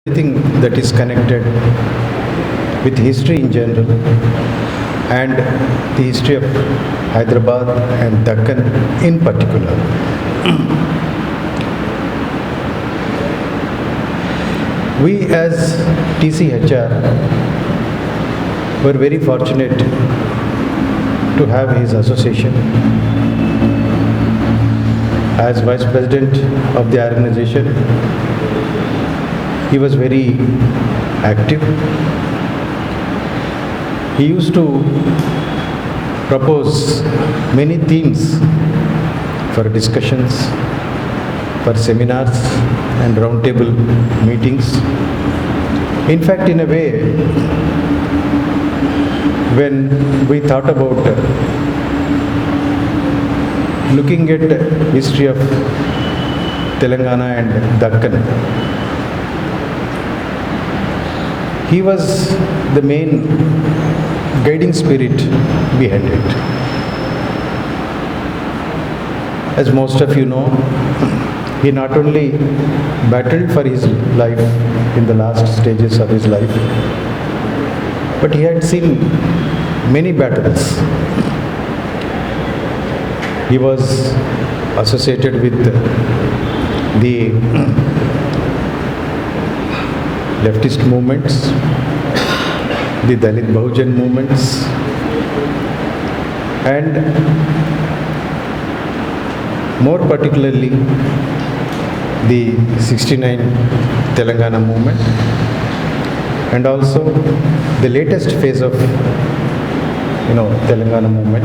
everything that is connected with history in general and the history of Hyderabad and Deccan in particular. We as TCHR were very fortunate to have his association. As Vice President of the organization, he was very active. He used to propose many themes for discussions, for seminars and roundtable meetings. In fact, in a way, when we thought about looking at history of Telangana and Deccan, he was the main guiding spirit behind it. As most of you know, he not only battled for his life in the last stages of his life, but he had seen many battles. He was associated with the leftist movements, the Dalit Bahujan movements, and more particularly the 69 Telangana movement, and also the latest phase of Telangana movement.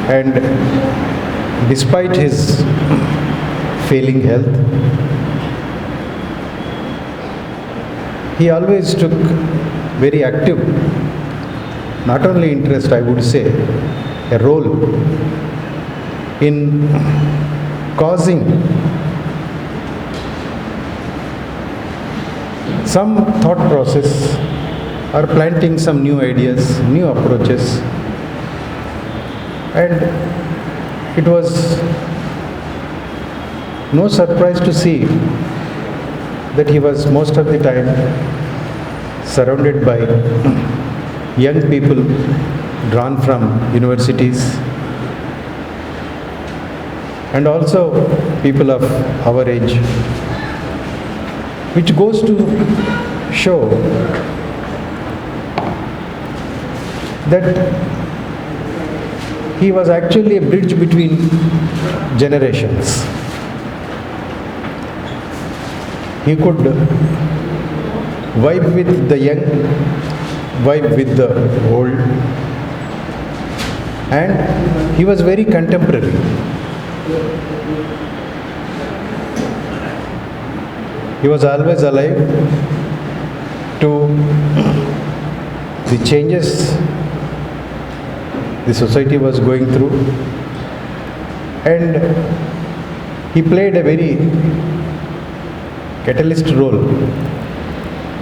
And despite his failing health, he always took very active, not only interest, I would say, a role in causing some thought process or planting some new ideas, new approaches. And it was no surprise to see that he was most of the time surrounded by young people drawn from universities and also people of our age, which goes to show that he was actually a bridge between generations. He could vibe with the young, vibe with the old, and he was very contemporary. He was always alive to the changes the society was going through, and he played a very catalyst role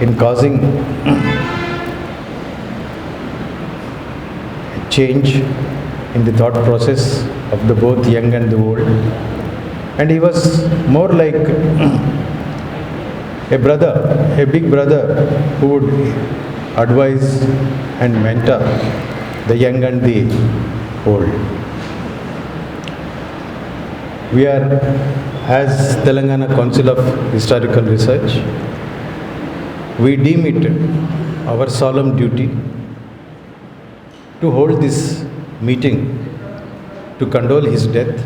in causing change in the thought process of the both young and the old. And he was more like a brother, a big brother who would advise and mentor the young and the old. We are, as Telangana Council of Historical Research, we deem it our solemn duty to hold this meeting to condole his death.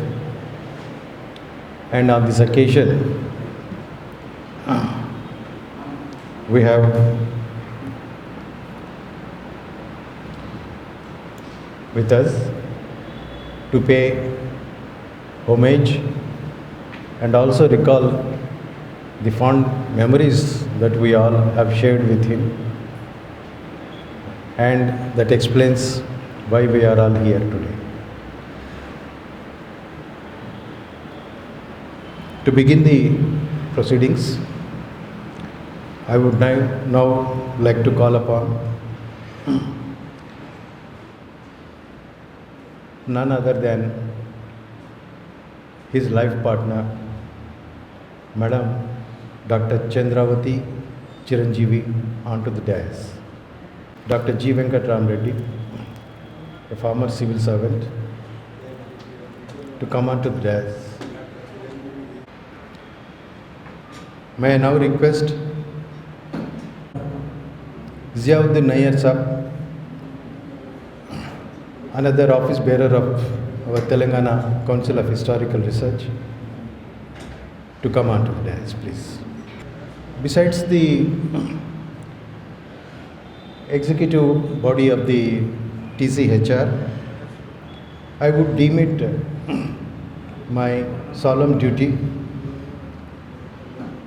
And on this occasion, we have with us to pay homage and also recall the fond memories that we all have shared with him, and that explains why we are all here today. To begin the proceedings, I would now like to call upon none other than his life partner, Madam Dr. Chandravati Chiranjeevi onto the dais. Dr. G. Venkatram Reddy, a former civil servant, to come onto the dais. May I now request Ziauddin Nayyar Sahab, another office bearer of our Telangana Council of Historical Research, to come onto the dais, please. Besides the executive body of the TCHR, I would deem it my solemn duty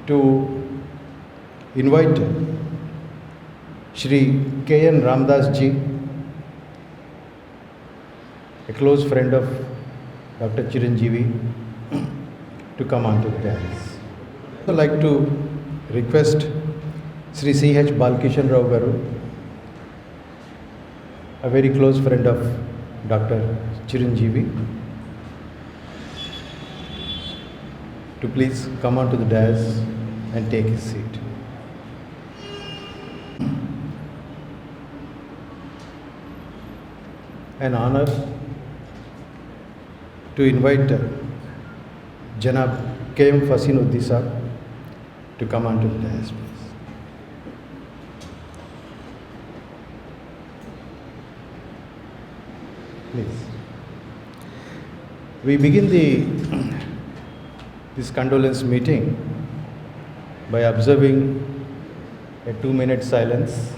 to invite Shri K.N. Ramdas ji, a close friend of Dr. Chiranjeevi, to come onto the dais. I would like to request Sri C.H. Balkishan Rao Garu, a very close friend of Dr. Chiranjeevi, to please come onto the dais and take his seat. An honor to invite Janab K.M. Fasinuddin Sahab to come onto the dais, please. Please. We begin this condolence meeting by observing a 2-minute silence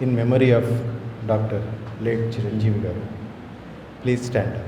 in memory of Dr. late Chiranjeevi Garu. Please stand up.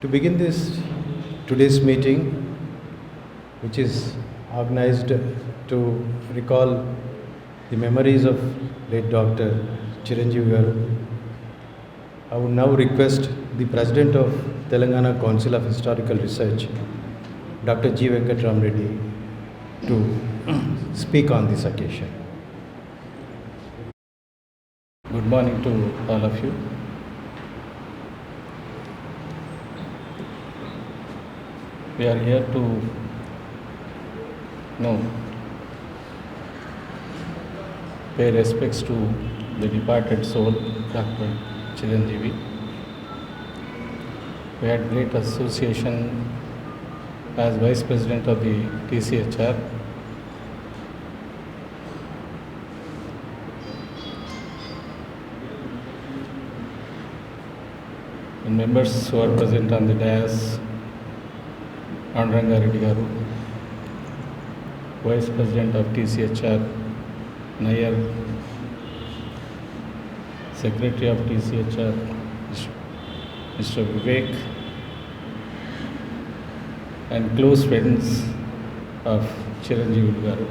To begin today's meeting, which is organized to recall the memories of late Dr. Chiranjeevi Garu, I would now request the President of Telangana Council of Historical Research, Dr. G. Venkatram Reddy, to speak on this occasion. Good morning to all of you. We are here to pay respects to the departed soul, Dr. Chiranjeevi. We had great association as Vice President of the TCHR. And members who are present on the dais, Andranga Reddy Garu, Vice President of TCHR, Nayyar, Secretary of TCHR, Mr. Vivek, and close friends of Chiranjeevi Garu,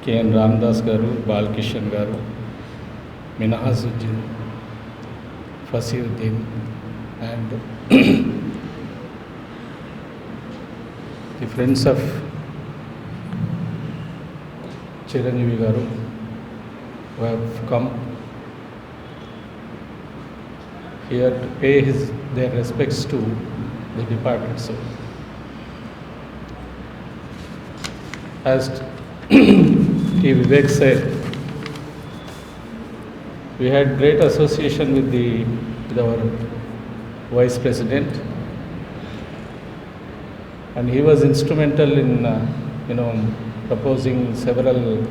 K.N. Ramdas Garu, Balkishan Garu, Minahazuddin, Fasiruddin, and the friends of Chiranjeevi Garu who have come here to pay their respects to the departed soul. As T. Vivek said, we had great association with our Vice President, and he was instrumental in proposing several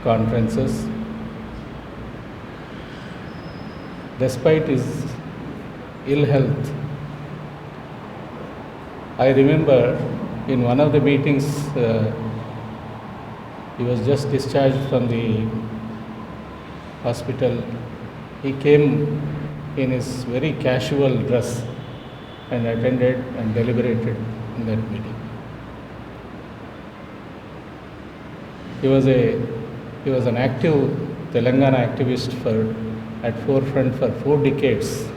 conferences. Despite his ill health, I remember in one of the meetings, he was just discharged from the hospital. He came in his very casual dress and attended and deliberated in that meeting. He was an active Telangana activist at forefront for 4 decades.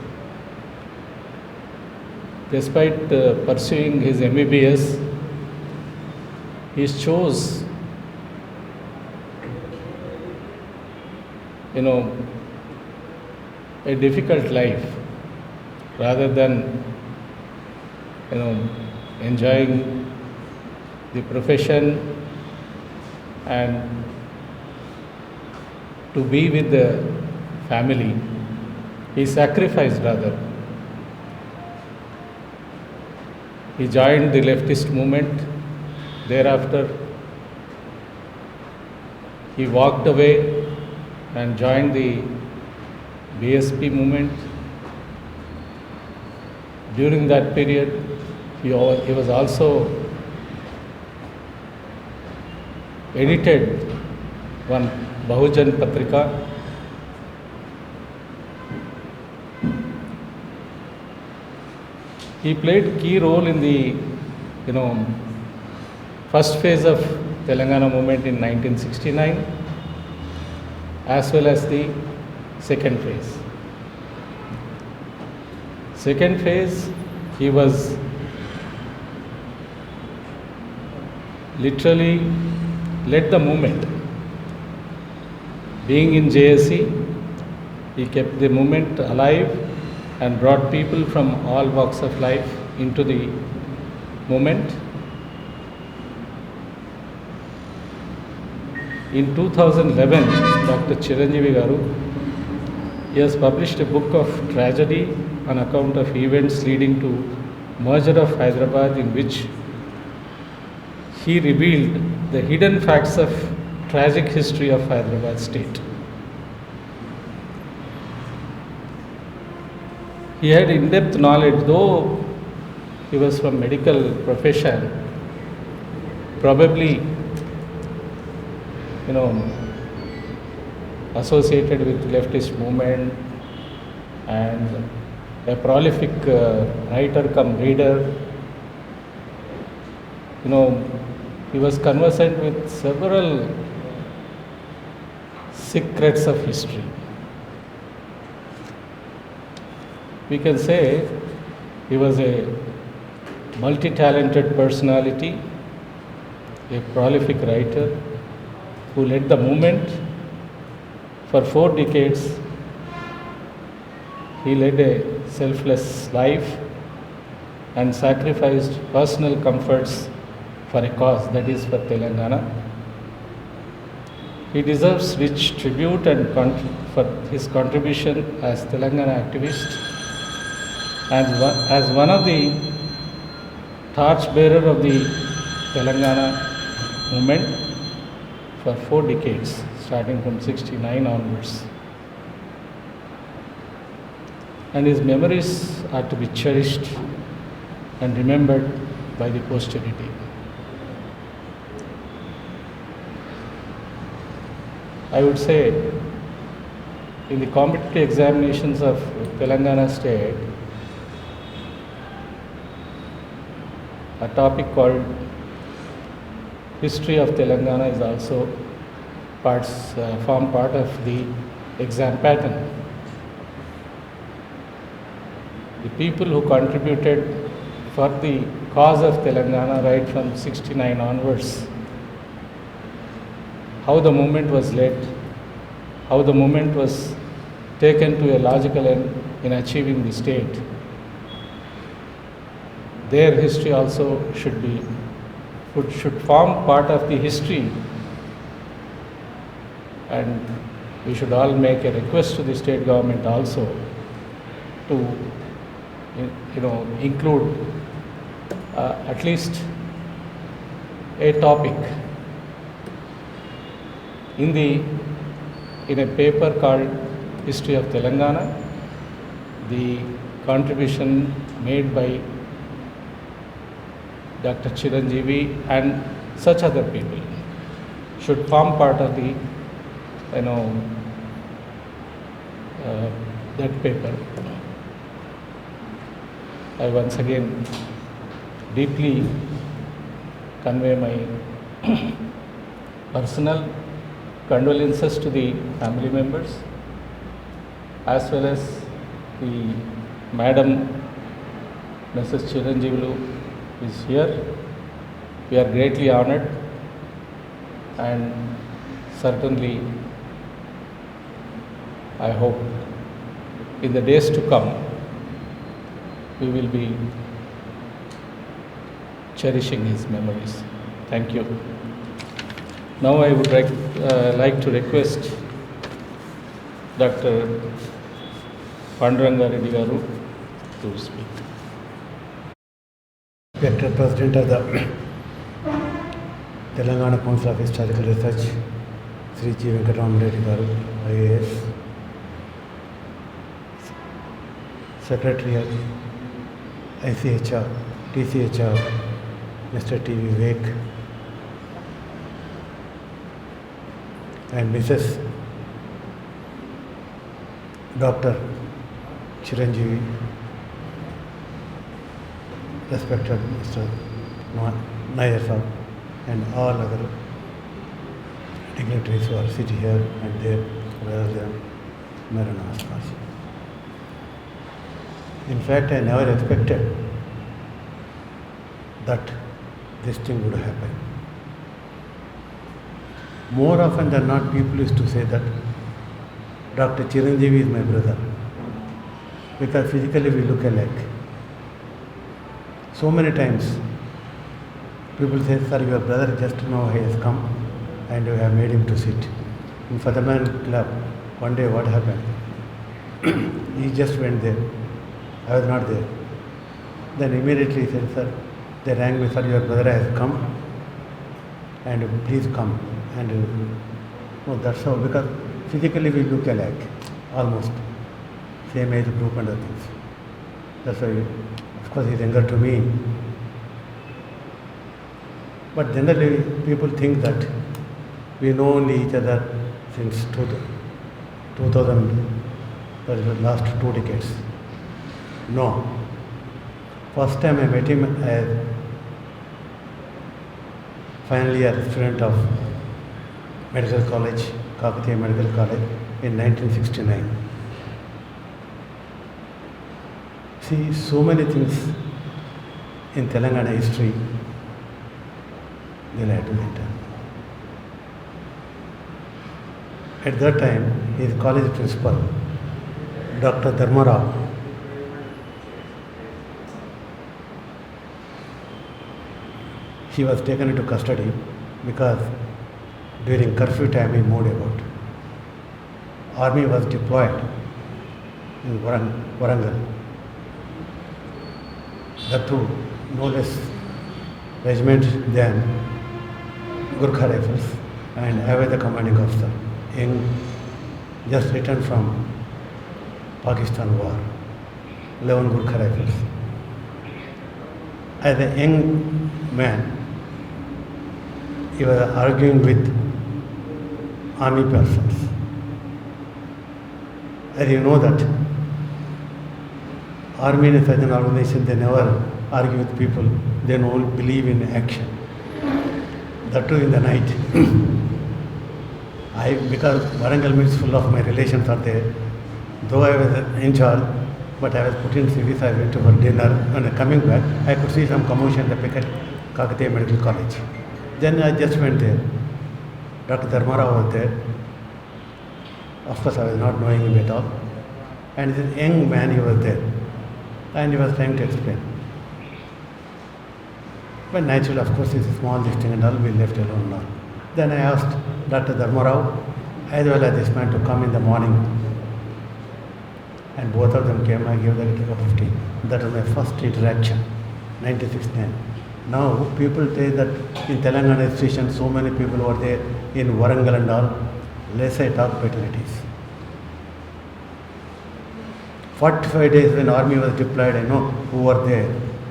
Despite pursuing his MBBS, he chose, a difficult life rather than, enjoying the profession and to be with the family. He sacrificed rather. He joined the leftist movement. Thereafter, he walked away and joined the BSP movement. During that period, he was also edited one Bahujan Patrika. He played key role in the, first phase of Telangana movement in 1969, as well as the second phase. Second phase, he was literally led the movement. Being in JSC, he kept the movement alive and brought people from all walks of life into the movement. In 2011, Dr. Chiranjeevi Garu, he has published a book of tragedy on account of events leading to merger of Hyderabad, in which he revealed the hidden facts of tragic history of Hyderabad state. He had in-depth knowledge, though he was from medical profession, probably, associated with leftist movement and a prolific writer cum reader. He was conversant with several secrets of history. We can say he was a multi-talented personality, a prolific writer who led the movement for 4 decades. He led a selfless life and sacrificed personal comforts for a cause, that is for Telangana. He deserves rich tribute and for his contribution as Telangana activist, and as one of the torchbearer of the Telangana movement for 4 decades, starting from 69 onwards. And his memories are to be cherished and remembered by the posterity. I would say, in the competitive examinations of Telangana state, a topic called History of Telangana is also form part of the exam pattern. The people who contributed for the cause of Telangana right from 69 onwards, how the movement was led, how the movement was taken to a logical end in achieving the state. Their history also should form part of the history, and we should all make a request to the state government also to include at least a topic in a paper called History of Telangana. The contribution made by Dr. Chiranjeevi and such other people should form part of the that paper. I once again deeply convey my personal condolences to the family members as well as the Madam Mrs. Chiranjeevulu is here. We are greatly honored, and certainly I hope in the days to come we will be cherishing his memories. Thank you. Now I would like to request Dr. Panduranga Reddy Garu to speak. Director President of the Telangana Council of Historical Research, Sri G. Venkataraman Reddy Garu, IAS, Secretary of ICHR, TCHR, Mr. T. Vivek, and Mrs. Dr. Chiranjeevi, respected Mr. Nair Saab, and all other dignitaries who are sitting here and there, rather than Marana Aspas. In fact, I never expected that this thing would happen. More often than not, people used to say that Dr. Chiranjeevi is my brother, because physically we look alike. So many times people say, sir, your brother just now he has come and you have made him to sit. In Fatherman Club, one day what happened? He just went there. I was not there. Then immediately he said, sir, they rang me, sir, your brother has come and please come. And no, that's how, because physically we look alike, almost. Same age group and other things. That's why, of course, he's younger to me. But generally, people think that we know only each other since 2000, that is the last 2 decades. No. First time I met him as final year student of Medical College, Kakatiya Medical College in 1969. See, so many things in Telangana history, they'll have to enter. At that time, his college principal, Dr. Dharmarao, he was taken into custody because during curfew time he moved about. Army was deployed in Warangal. That too, no less regiment than Gurkha Rifles, and I was the commanding officer, just returned from Pakistan war, 11 Gurkha Rifles. As a young man, he was arguing with army persons. As you know that army is such an organization, they never argue with people, they only believe in action. That too in the night. Because Warangal is full of my relations are there, though I was in charge, but I was put in service, I went for dinner. When coming back, I could see some commotion in the picket, Kakatiya Medical College. Then I just went there. Dr. Dharmarao was there. Of course, I was not knowing him at all. And this young man, he was there. And he was trying to explain. But naturally, of course, it's a small this thing and all, we left alone now. Then I asked Dr. Dharmarao as well as this man to come in the morning. And both of them came, I gave them a cup of tea. That was my first interaction, 1969. Now, people say that in Telangana station, so many people were there in Warangal and all. Less I talk, better it is. 45 days when army was deployed, I know who were there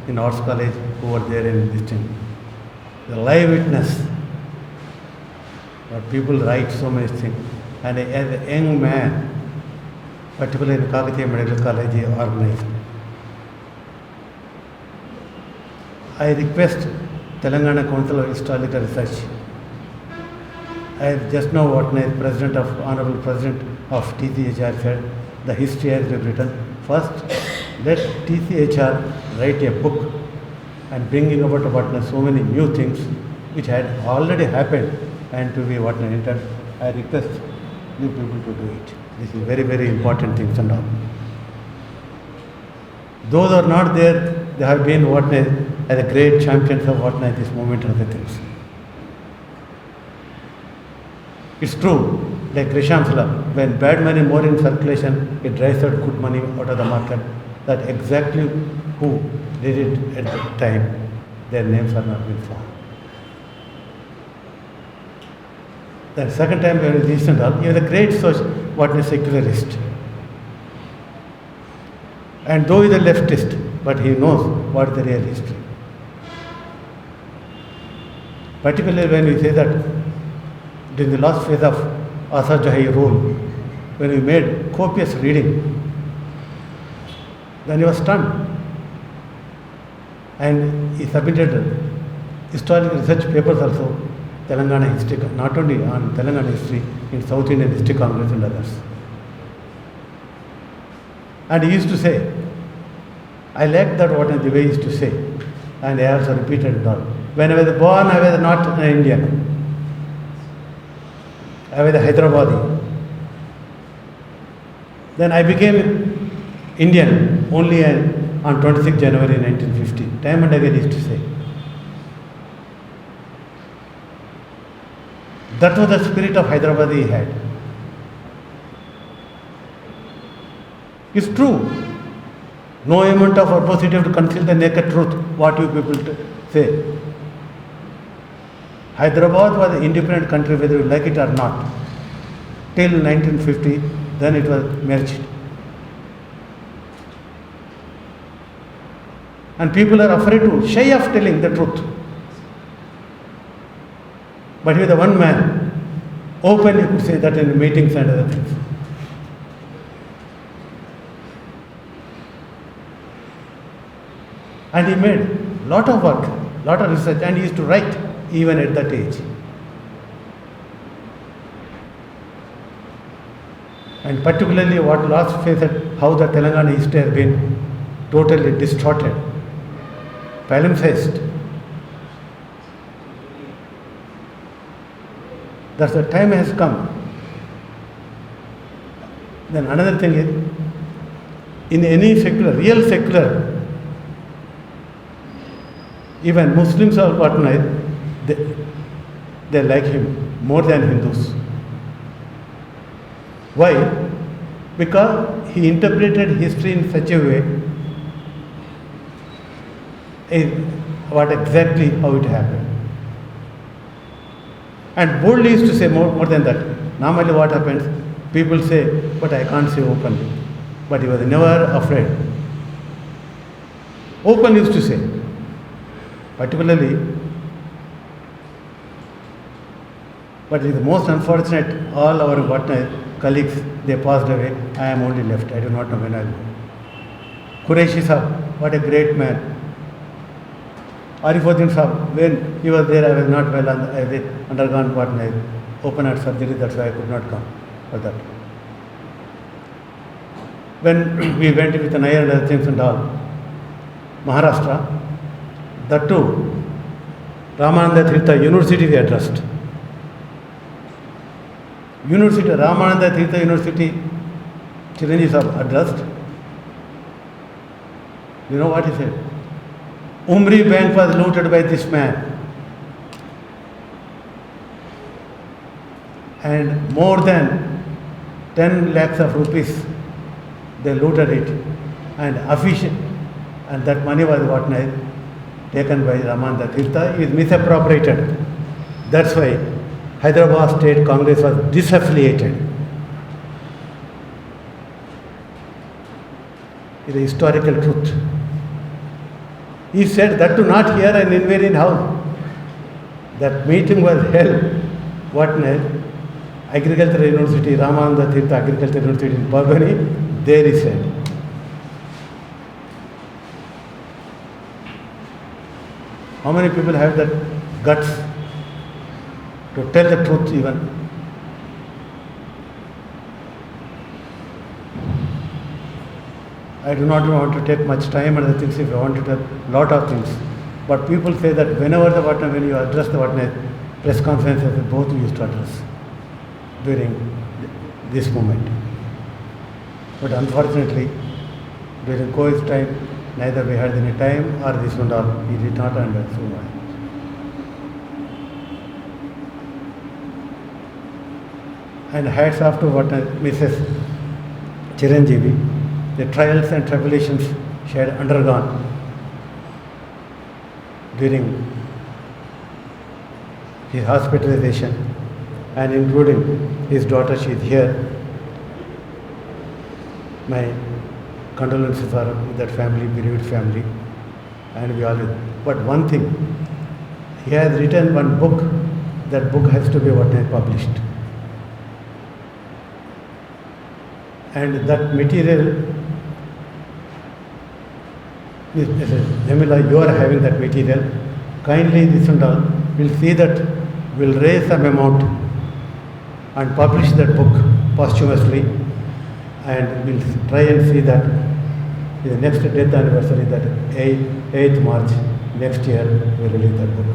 in Arts College, who were there in this thing. The live witness, but people write so many things. And as a young man, particularly in Kakatiya Medical College, he organized. I request Telangana Council of Historical Research. I just know what my Honorable President of TCHR said, the history has been written. First, let TCHR write a book and bringing about so many new things which had already happened and to be entered. I request you people to do it. This is very, very important things and all. Those who are not there, they have been as a great champions of this movement and other things. It's true, like Grisham Salam, when bad money more in circulation, it drives out good money out of the market. That exactly who did it at the time, their names are not being found. The second time when he was all, he was a great secularist. And though he is a leftist, but he knows what is the real history. Particularly when we say that during the last phase of Asad Jahi rule, when we made copious reading, then he was stunned. And he submitted historical research papers also, Telangana history, not only on Telangana history, in South Indian History Congress and others. And he used to say, I liked that the way he used to say, and I also repeated it all. When I was born, I was not an Indian. I was a Hyderabadi. Then I became Indian only on 26 January 1950. Time and again he used to say. That was the spirit of Hyderabad he had. It's true. No amount of adversity to conceal the naked truth, what you people say. Hyderabad was an independent country whether you like it or not. Till 1950, then it was merged. And people are afraid to, shy of telling the truth. But he was the one man, open you could say that in meetings and other things. And he made lot of work, lot of research, and he used to write even at that age. And particularly what last phase, how the Telangana history has been totally distorted, palimpsest. That's the time has come. Then another thing is, in any secular, real secular, even Muslims are they like him more than Hindus. Why? Because he interpreted history in such a way, what exactly how it happened. And boldly used to say more than that. Normally what happens, people say, but I can't say openly. But he was never afraid. Open used to say. Particularly, but it is the most unfortunate, all our colleagues, they passed away. I am only left. I do not know when I will go. Qureshi Sahib, what a great man. Arifuddin Sahib, when he was there, I was not well, and I had undergone open heart surgery, that's why I could not come for that. When we went with the Nair and other things and all, Maharashtra, that too, Ramananda Tirtha University they addressed. University, Ramananda Tirtha University, Chiranjeev Sahib addressed. You know what he said? Umri Bank was looted by this man. And more than 10 lakhs of rupees, they looted it. And that money was taken by Ramananda Tirtha, is misappropriated. That's why Hyderabad State Congress was disaffiliated. It is a historical truth. He said that to not hear an invariant house. That meeting was held, Agricultural University, Ramananda Tirtha Agricultural University in Parbhani, there he said. How many people have that guts to tell the truth even? I do not want to take much time and the things if I want to tell lot of things. But people say that whenever when you address the press conferences, both you used to address during this moment. But unfortunately, during COVID time, neither we had any time or this and all. He did not understand. And hats off to Mrs. Chiranjeevi, the trials and tribulations she had undergone during his hospitalization, and including his daughter, she is here. My condolences are with that family, bereaved family, and we all. But one thing, he has written one book. That book has to be published, and that material, Mrs. Jamila, you are having that material. Kindly, this and all, we'll see that we'll raise some amount and publish that book posthumously, and we'll try and see that in the next death anniversary, that 8th March next year, we'll release that book.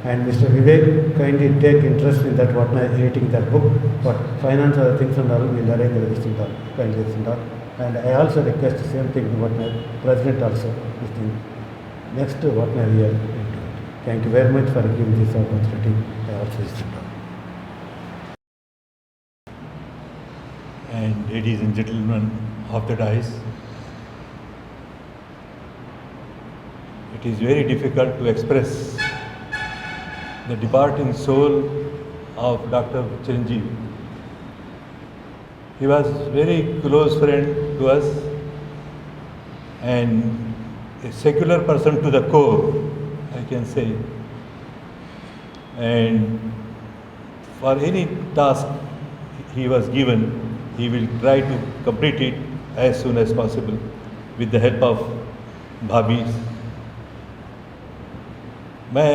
And Mr. Vivek, kindly take interest in that, editing that book, but finance other things and all, we'll arrange this and all, kindly this and all. And I also request the same thing, President also, this thing, next year. Thank you very much for giving this opportunity. I also sit down. And ladies and gentlemen of the dais, it is very difficult to express the departing soul of Dr. Chiranjeevi. He was a very close friend to us and a secular person to the core, I can say. And for any task he was given, he will try to complete it as soon as possible with the help of Bhabhi. मैं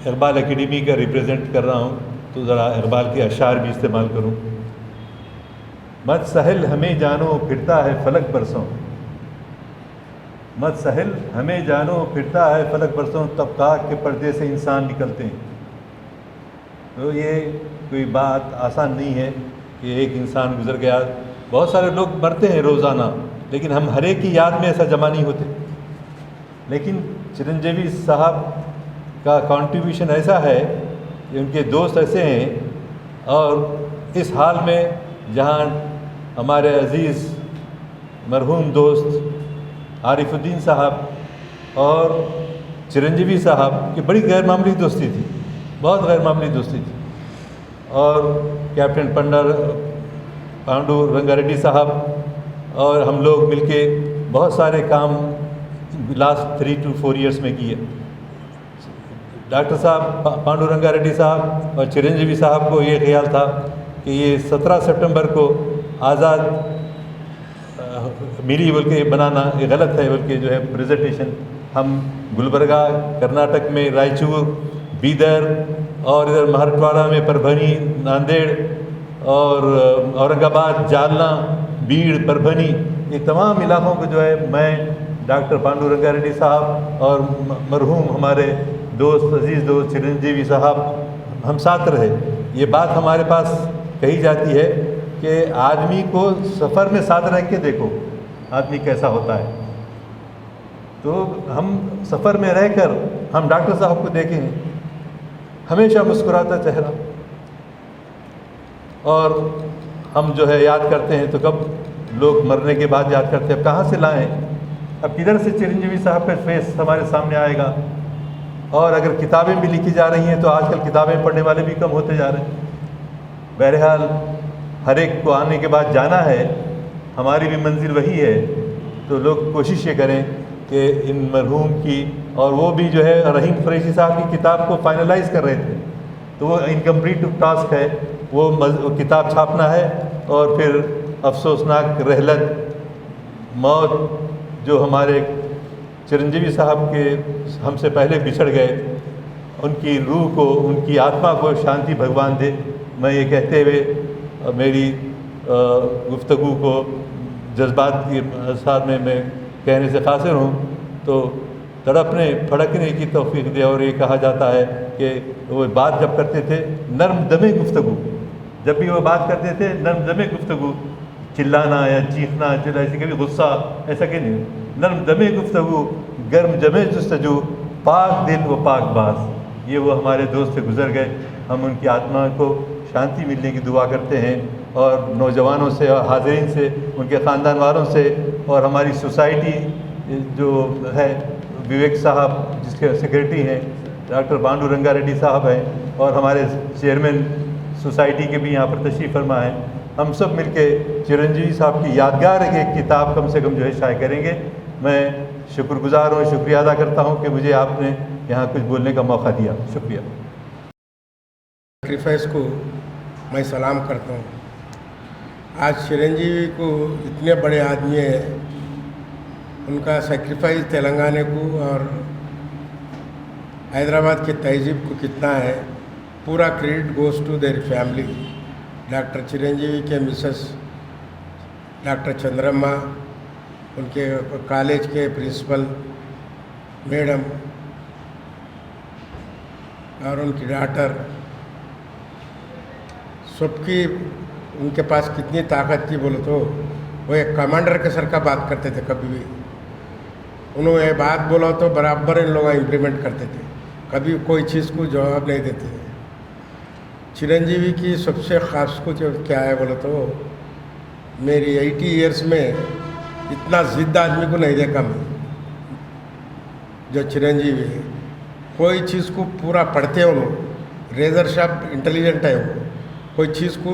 Iqbal academy का represent कर रहा हूँ, तो ज़रा इकबाल के अशार भी इस्तेमाल करूँ। मत सहल हमें जानो फिरता है फलक बरसों, मत सहल हमें जानो फिरता है फलक बरसों, तब काग के पर्दे से इंसान निकलते हैं। तो ये कोई बात आसान नहीं है कि एक इंसान गुजर गया। बहुत सारे लोग मरते हैं रोज़ाना, लेकिन हम हर एक की याद में ऐसा जमा नहीं होते। लेकिन चिरंजीवी साहब का कंट्रीब्यूशन ऐसा है कि उनके दोस्त ऐसे हैं, और इस हाल में जहाँ हमारे अज़ीज़ मरहूम दोस्त आरिफुद्दीन साहब और चिरंजीवी साहब की बड़ी गैर मामूली दोस्ती थी, बहुत गैर मामूली दोस्ती थी। और कैप्टन पांडु रंगारेड्डी साहब और हम लोग मिलके बहुत सारे काम लास्ट 3 to 4 years में किए। डॉक्टर साहब पांडु रंगारेड्डी साहब और चिरंजीवी साहब को ये ख्याल था कि ये 17 सितंबर को आज़ाद मिली बोल के बनाना ये गलत है, बोल के जो है प्रेजेंटेशन हम गुलबर्गा कर्नाटक में, रायचूर, बीदर और इधर मराठवाड़ा में परभनी, नांदेड़ और औरंगाबाद, जालना, बीड़, परभनी, ये तमाम इलाकों को जो है मैं डॉक्टर पांडु रंगारेड्डी साहब और मरहूम हमारे दोस्त अजीज़ दोस्त चिरंजीवी साहब हम साथ रहे। ये बात हमारे पास कही जाती है कि आदमी को सफ़र में साथ रह के देखो आदमी कैसा होता है। तो हम सफ़र में रहकर हम डॉक्टर साहब को देखें, हमेशा मुस्कुराता चेहरा, और हम जो है याद करते हैं तो कब लोग मरने के बाद याद करते हैं, अब कहाँ से लाएं, अब किधर से चिरंजीवी साहब का फेस हमारे सामने आएगा। और अगर किताबें भी लिखी जा रही हैं तो आजकल किताबें पढ़ने वाले भी कम होते जा रहे हैं। बहरहाल हर एक को आने के बाद जाना है, हमारी भी मंजिल वही है। तो लोग कोशिश ये करें कि इन मरहूम की, और वो भी जो है रहीम कुरैशी साहब की किताब को फाइनलाइज कर रहे थे, तो वो इनकम्प्लीट टास्क है, वो किताब छापना है और फिर अफसोसनाक रहलत मौत जो हमारे चिरंजीवी साहब के हमसे पहले बिछड़ गए, उनकी रूह को, उनकी आत्मा को शांति भगवान दे। मैं ये कहते हुए मेरी गुफ्तगू को जज्बात के साथ में मैं कहने से कासिर हूँ, तो तड़पने फड़कने की तौफीक दे। और ये कहा जाता है कि वो बात जब करते थे नर्म दमे गुफ्तगू, जब भी वो बात करते थे नर्म दमे गुफ्तगू, चिल्लाना या चीखना, ऐसे कभी गुस्सा ऐसा कि नहीं, नर्म दमे गुफ्तगू, गर्म जमे जुस्तजू, पाक दिल व पाक बाज। ये वो हमारे दोस्त से गुज़र गए। हम उनकी आत्मा को शांति मिलने की दुआ करते हैं, और नौजवानों से और हाज़रीन से, उनके ख़ानदान वालों से, और हमारी सोसाइटी जो है, विवेक साहब जिसके सेक्रेटरी हैं, डॉक्टर बांडू रंगा रेड्डी साहब हैं, और हमारे चेयरमैन सोसाइटी के भी यहाँ पर तशरीफ़ फरमा हैं। हम सब मिलके चिरंजीवी साहब की यादगार एक किताब कम से कम जो है शाये करेंगे। मैं शुक्रगुज़ार हूँ, शुक्रिया अदा करता हूँ कि मुझे आपने यहाँ कुछ बोलने का मौका दिया। शुक्रिया। सेक्रीफाइस को मैं सलाम करता हूँ। आज चिरंजीवी को इतने बड़े आदमी हैं, उनका सेक्रीफाइस तेलंगाना को और हैदराबाद की तहजीब को कितना है, पूरा credit goes to their family. Doctor Chiranjeevi के मिसेस डॉक्टर चंद्रम्मा, उनके कॉलेज के प्रिंसिपल मैडम और उनकी डॉटर, सबकी उनके पास कितनी ताकत थी बोलो तो वो एक कमांडर के सर का बात करते थे। कभी भी उन्होंने बात बोला तो बराबर इन लोग इम्प्लीमेंट करते थे, कभी कोई चीज़ को जवाब नहीं देते थे। चिरंजीवी की सबसे ख़ास कुछ क्या है बोलो तो, मेरी 80 ईयर्स में इतना ज़िद्द आदमी को नहीं देखा मैं जो चिरंजीवी है। कोई चीज़ को पूरा पढ़ते हो लोग, रेजर शार्प इंटेलिजेंट है वो, कोई चीज़ को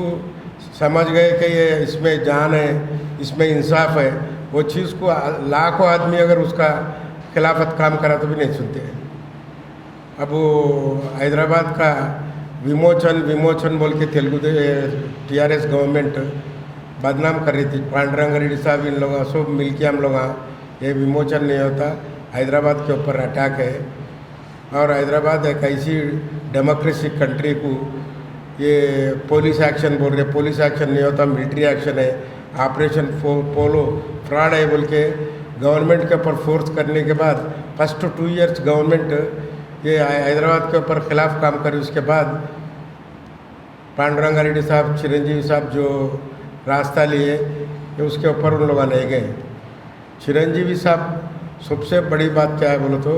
समझ गए कि ये इसमें जान है, इसमें इंसाफ है, वो चीज़ को लाखों आदमी अगर उसका खिलाफत काम करा तो भी नहीं सुनते हैं। अब वो हैदराबाद का विमोचन बोल के तेलुगु TRS गवर्नमेंट बदनाम कर रही थी। पांडुरंग रेड्डी साहब इन लोग सब मिल के हम लोग ये विमोचन नहीं होता, हैदराबाद के ऊपर अटैक है। और हैदराबाद एक ऐसी डेमोक्रेसी कंट्री को ये पुलिस एक्शन बोल रहे, पुलिस एक्शन नहीं होता, मिलिट्री एक्शन है, ऑपरेशन पोलो फ्रॉड है बोल के गवर्नमेंट के ऊपर फोर्स करने के बाद फर्स्ट 2 इयर्स गवर्नमेंट ये हैदराबाद के ऊपर खिलाफ काम करी। उसके बाद पांडुरंग रेड्डी साहब, चिरंजीवी साहब जो रास्ता लिए ये उसके ऊपर उन लोग नहीं गए। चिरंजीवी साहब सबसे बड़ी बात क्या है बोलो तो,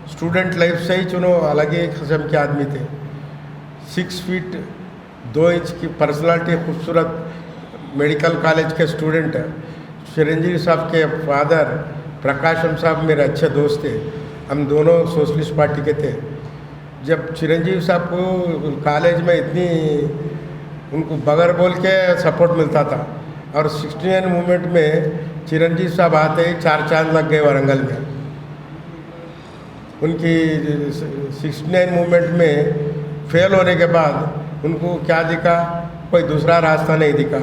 स्टूडेंट लाइफ से ही चुनो अलग ही किस्म के आदमी थे। 6 फीट 2 इंच की पर्सनालिटी, खूबसूरत, मेडिकल कॉलेज के स्टूडेंट। चिरंजीवी साहब के फादर प्रकाशम साहब मेरे अच्छे दोस्त थे, हम दोनों सोशलिस्ट पार्टी के थे। जब चिरंजीवी साहब को कॉलेज में इतनी उनको बगैर बोल के सपोर्ट मिलता था, और 69 मूवमेंट में चिरंजीवी साहब आते ही 4 चांद लग गए वारंगल में। उनकी 69 मूवमेंट में फेल होने के बाद उनको क्या दिखा, कोई दूसरा रास्ता नहीं दिखा।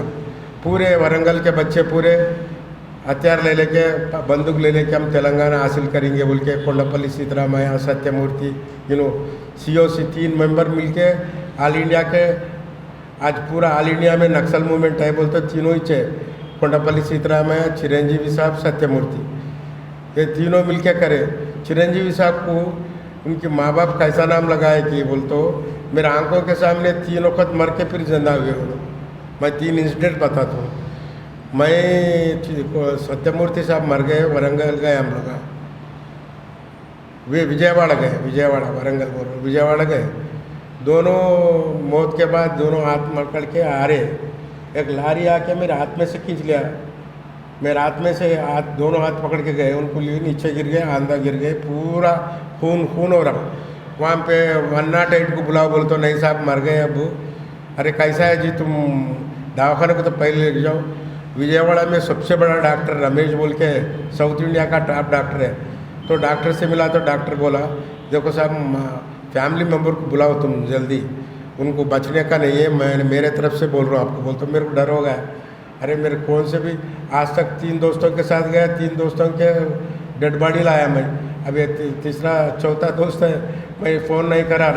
पूरे वारंगल के बच्चे पूरे हथियार ले लेके, बंदूक ले लेके हम तेलंगाना हासिल करेंगे बोल के, कोंडापल्ली सीतारामैया, सत्यमूर्ति, COC 3 मेंबर मिलके ऑल इंडिया के, आज पूरा ऑल इंडिया में नक्सल मूवमेंट है बोलते तीनों ही थे, कोंडापल्ली सीतारामैया, चिरंजीवी साहब, सत्यमूर्ति, ये तीनों मिलके करे। चिरंजीवी साहब को उनके माँ बाप कैसा नाम लगाए कि बोलते मेरे आंखों के सामने 3 वक्त मर के फिर जिंदा हुए हो। मैं 3 इंसिडेंट बताता हूँ। मैं सत्यमूर्ति साहब मर गए, वारंगल गए हम लोग, वे विजयवाड़ा गए, विजयवाड़ा वारंगल बोल रहे, विजयवाड़ा गए। दोनों मौत के बाद दोनों हाथ पकड़ के आ रहे, एक लारी आके मेरे हाथ में से खींच लिया, मेरे हाथ में से हाथ, दोनों हाथ पकड़ के गए, उनको लिए नीचे गिर गए, आंधा गिर गए, पूरा खून हो रहा। वहाँ पे 108 को बुलाओ बोल तो नहीं साहब मर गए अब। अरे कैसा है जी, तुम दवाखाने को तो पहले ले जाओ। विजयवाड़ा में सबसे बड़ा डॉक्टर रमेश बोल के साउथ इंडिया का टॉप डॉक्टर है, तो डॉक्टर से मिला तो डॉक्टर बोला देखो साहब फैमिली मेम्बर को बुलाओ तुम जल्दी, उनको बचने का नहीं है, मैं मेरे तरफ से बोल रहा हूँ आपको। बोलते मेरे को डर हो गया। अरे मेरे कौन से भी आज तक 3 दोस्तों के साथ गया, 3 दोस्तों के डेड बॉडी लाया मैं, अब ये तीसरा चौथा दोस्त है, मैं फ़ोन नहीं करा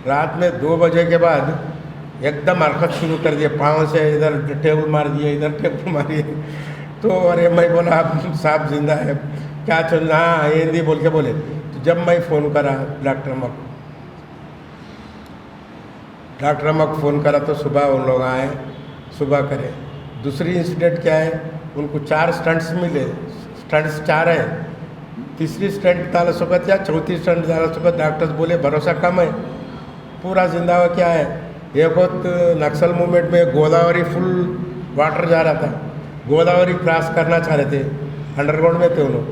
रात में 2 बजे के बाद एकदम हरकत शुरू कर दिए, पाँव से इधर टेबल मार दिए, इधर टेबल मारिए। तो अरे मैं बोला आप साहब जिंदा है क्या चल रहा, हाँ हिंदी बोल के बोले। तो जब मैं फ़ोन करा डॉक्टर अमक फ़ोन करा तो सुबह उन लोग आए, सुबह करे। दूसरी इंसिडेंट क्या है, उनको 4 स्टंट्स मिले, स्टंट्स 4 है, तीसरी स्टंट डाल सकत या चौथी स्टंट डाल सकत, डॉक्टर्स बोले भरोसा कम है, पूरा जिंदा हुआ क्या है। एक वक्त नक्सल मूवमेंट में गोदावरी फुल वाटर जा रहा था, गोदावरी क्रॉस करना चाह रहे थे, अंडरग्राउंड में थे उन लोग,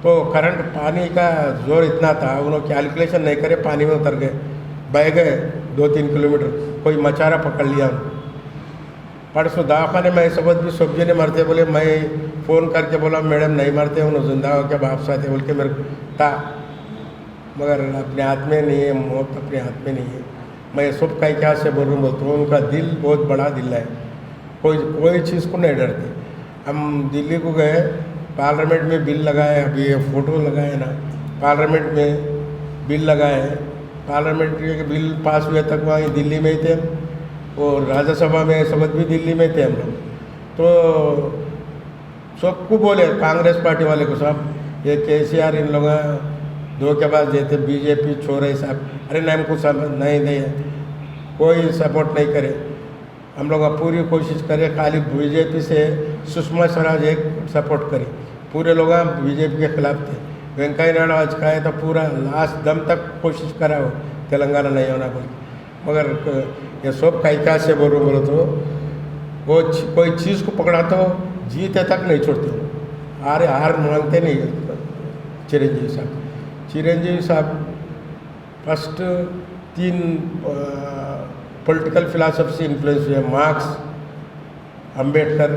तो करंट पानी का जोर इतना था, उन्होंने कैलकुलेशन नहीं करे, पानी में उतर गए, बह गए 2-3 किलोमीटर, कोई मचारा पकड़ लिया। परसों दवाखाने में ऐसा भी सब्जी ने मरते, बोले मैं फ़ोन करके बोला मैडम नहीं मरते, उन्होंने जिंदा हो के वापस आते बोल के मेरे को था, मगर अपने हाथ में नहीं है, मौत अपने हाथ में नहीं है। मैं सब का क्या से बोल रहा हूँ, बोलता हूँ उनका दिल बहुत बड़ा दिल है, कोई चीज़ को नहीं डरते। हम दिल्ली को गए, पार्लियामेंट में बिल लगाए, अभी ये फ़ोटो लगाए ना, पार्लियामेंट में बिल लगाए, पार्लियामेंट के बिल पास हुए तक वहाँ दिल्ली में ही थे, और राज्यसभा में सबक भी दिल्ली में थे हम लोग। तो सबको बोले कांग्रेस पार्टी वाले को, साहब ये KCR इन लोग धोखेबाज देते, बीजेपी छोरे साहब, अरे नहीं हमको नहीं दे, कोई सपोर्ट नहीं करे। हम लोग पूरी कोशिश करें, खाली बीजेपी से सुषमा स्वराज एक सपोर्ट करी, पूरे लोग बीजेपी के खिलाफ थे। वेंकैया नायडू आज का है तो पूरा लास्ट दम तक कोशिश करा हो तेलंगाना नहीं होना बोल, मगर ये सब क्या से बोल रहा तो वो कोई चीज़ को पकड़ा तो जीते तक नहीं छोड़ते, हार मानते नहीं। चिरंजीवी साहब फर्स्ट 3 पॉलिटिकल फिलासफी से इन्फ्लुएंस हुए, मार्क्स, अंबेडकर,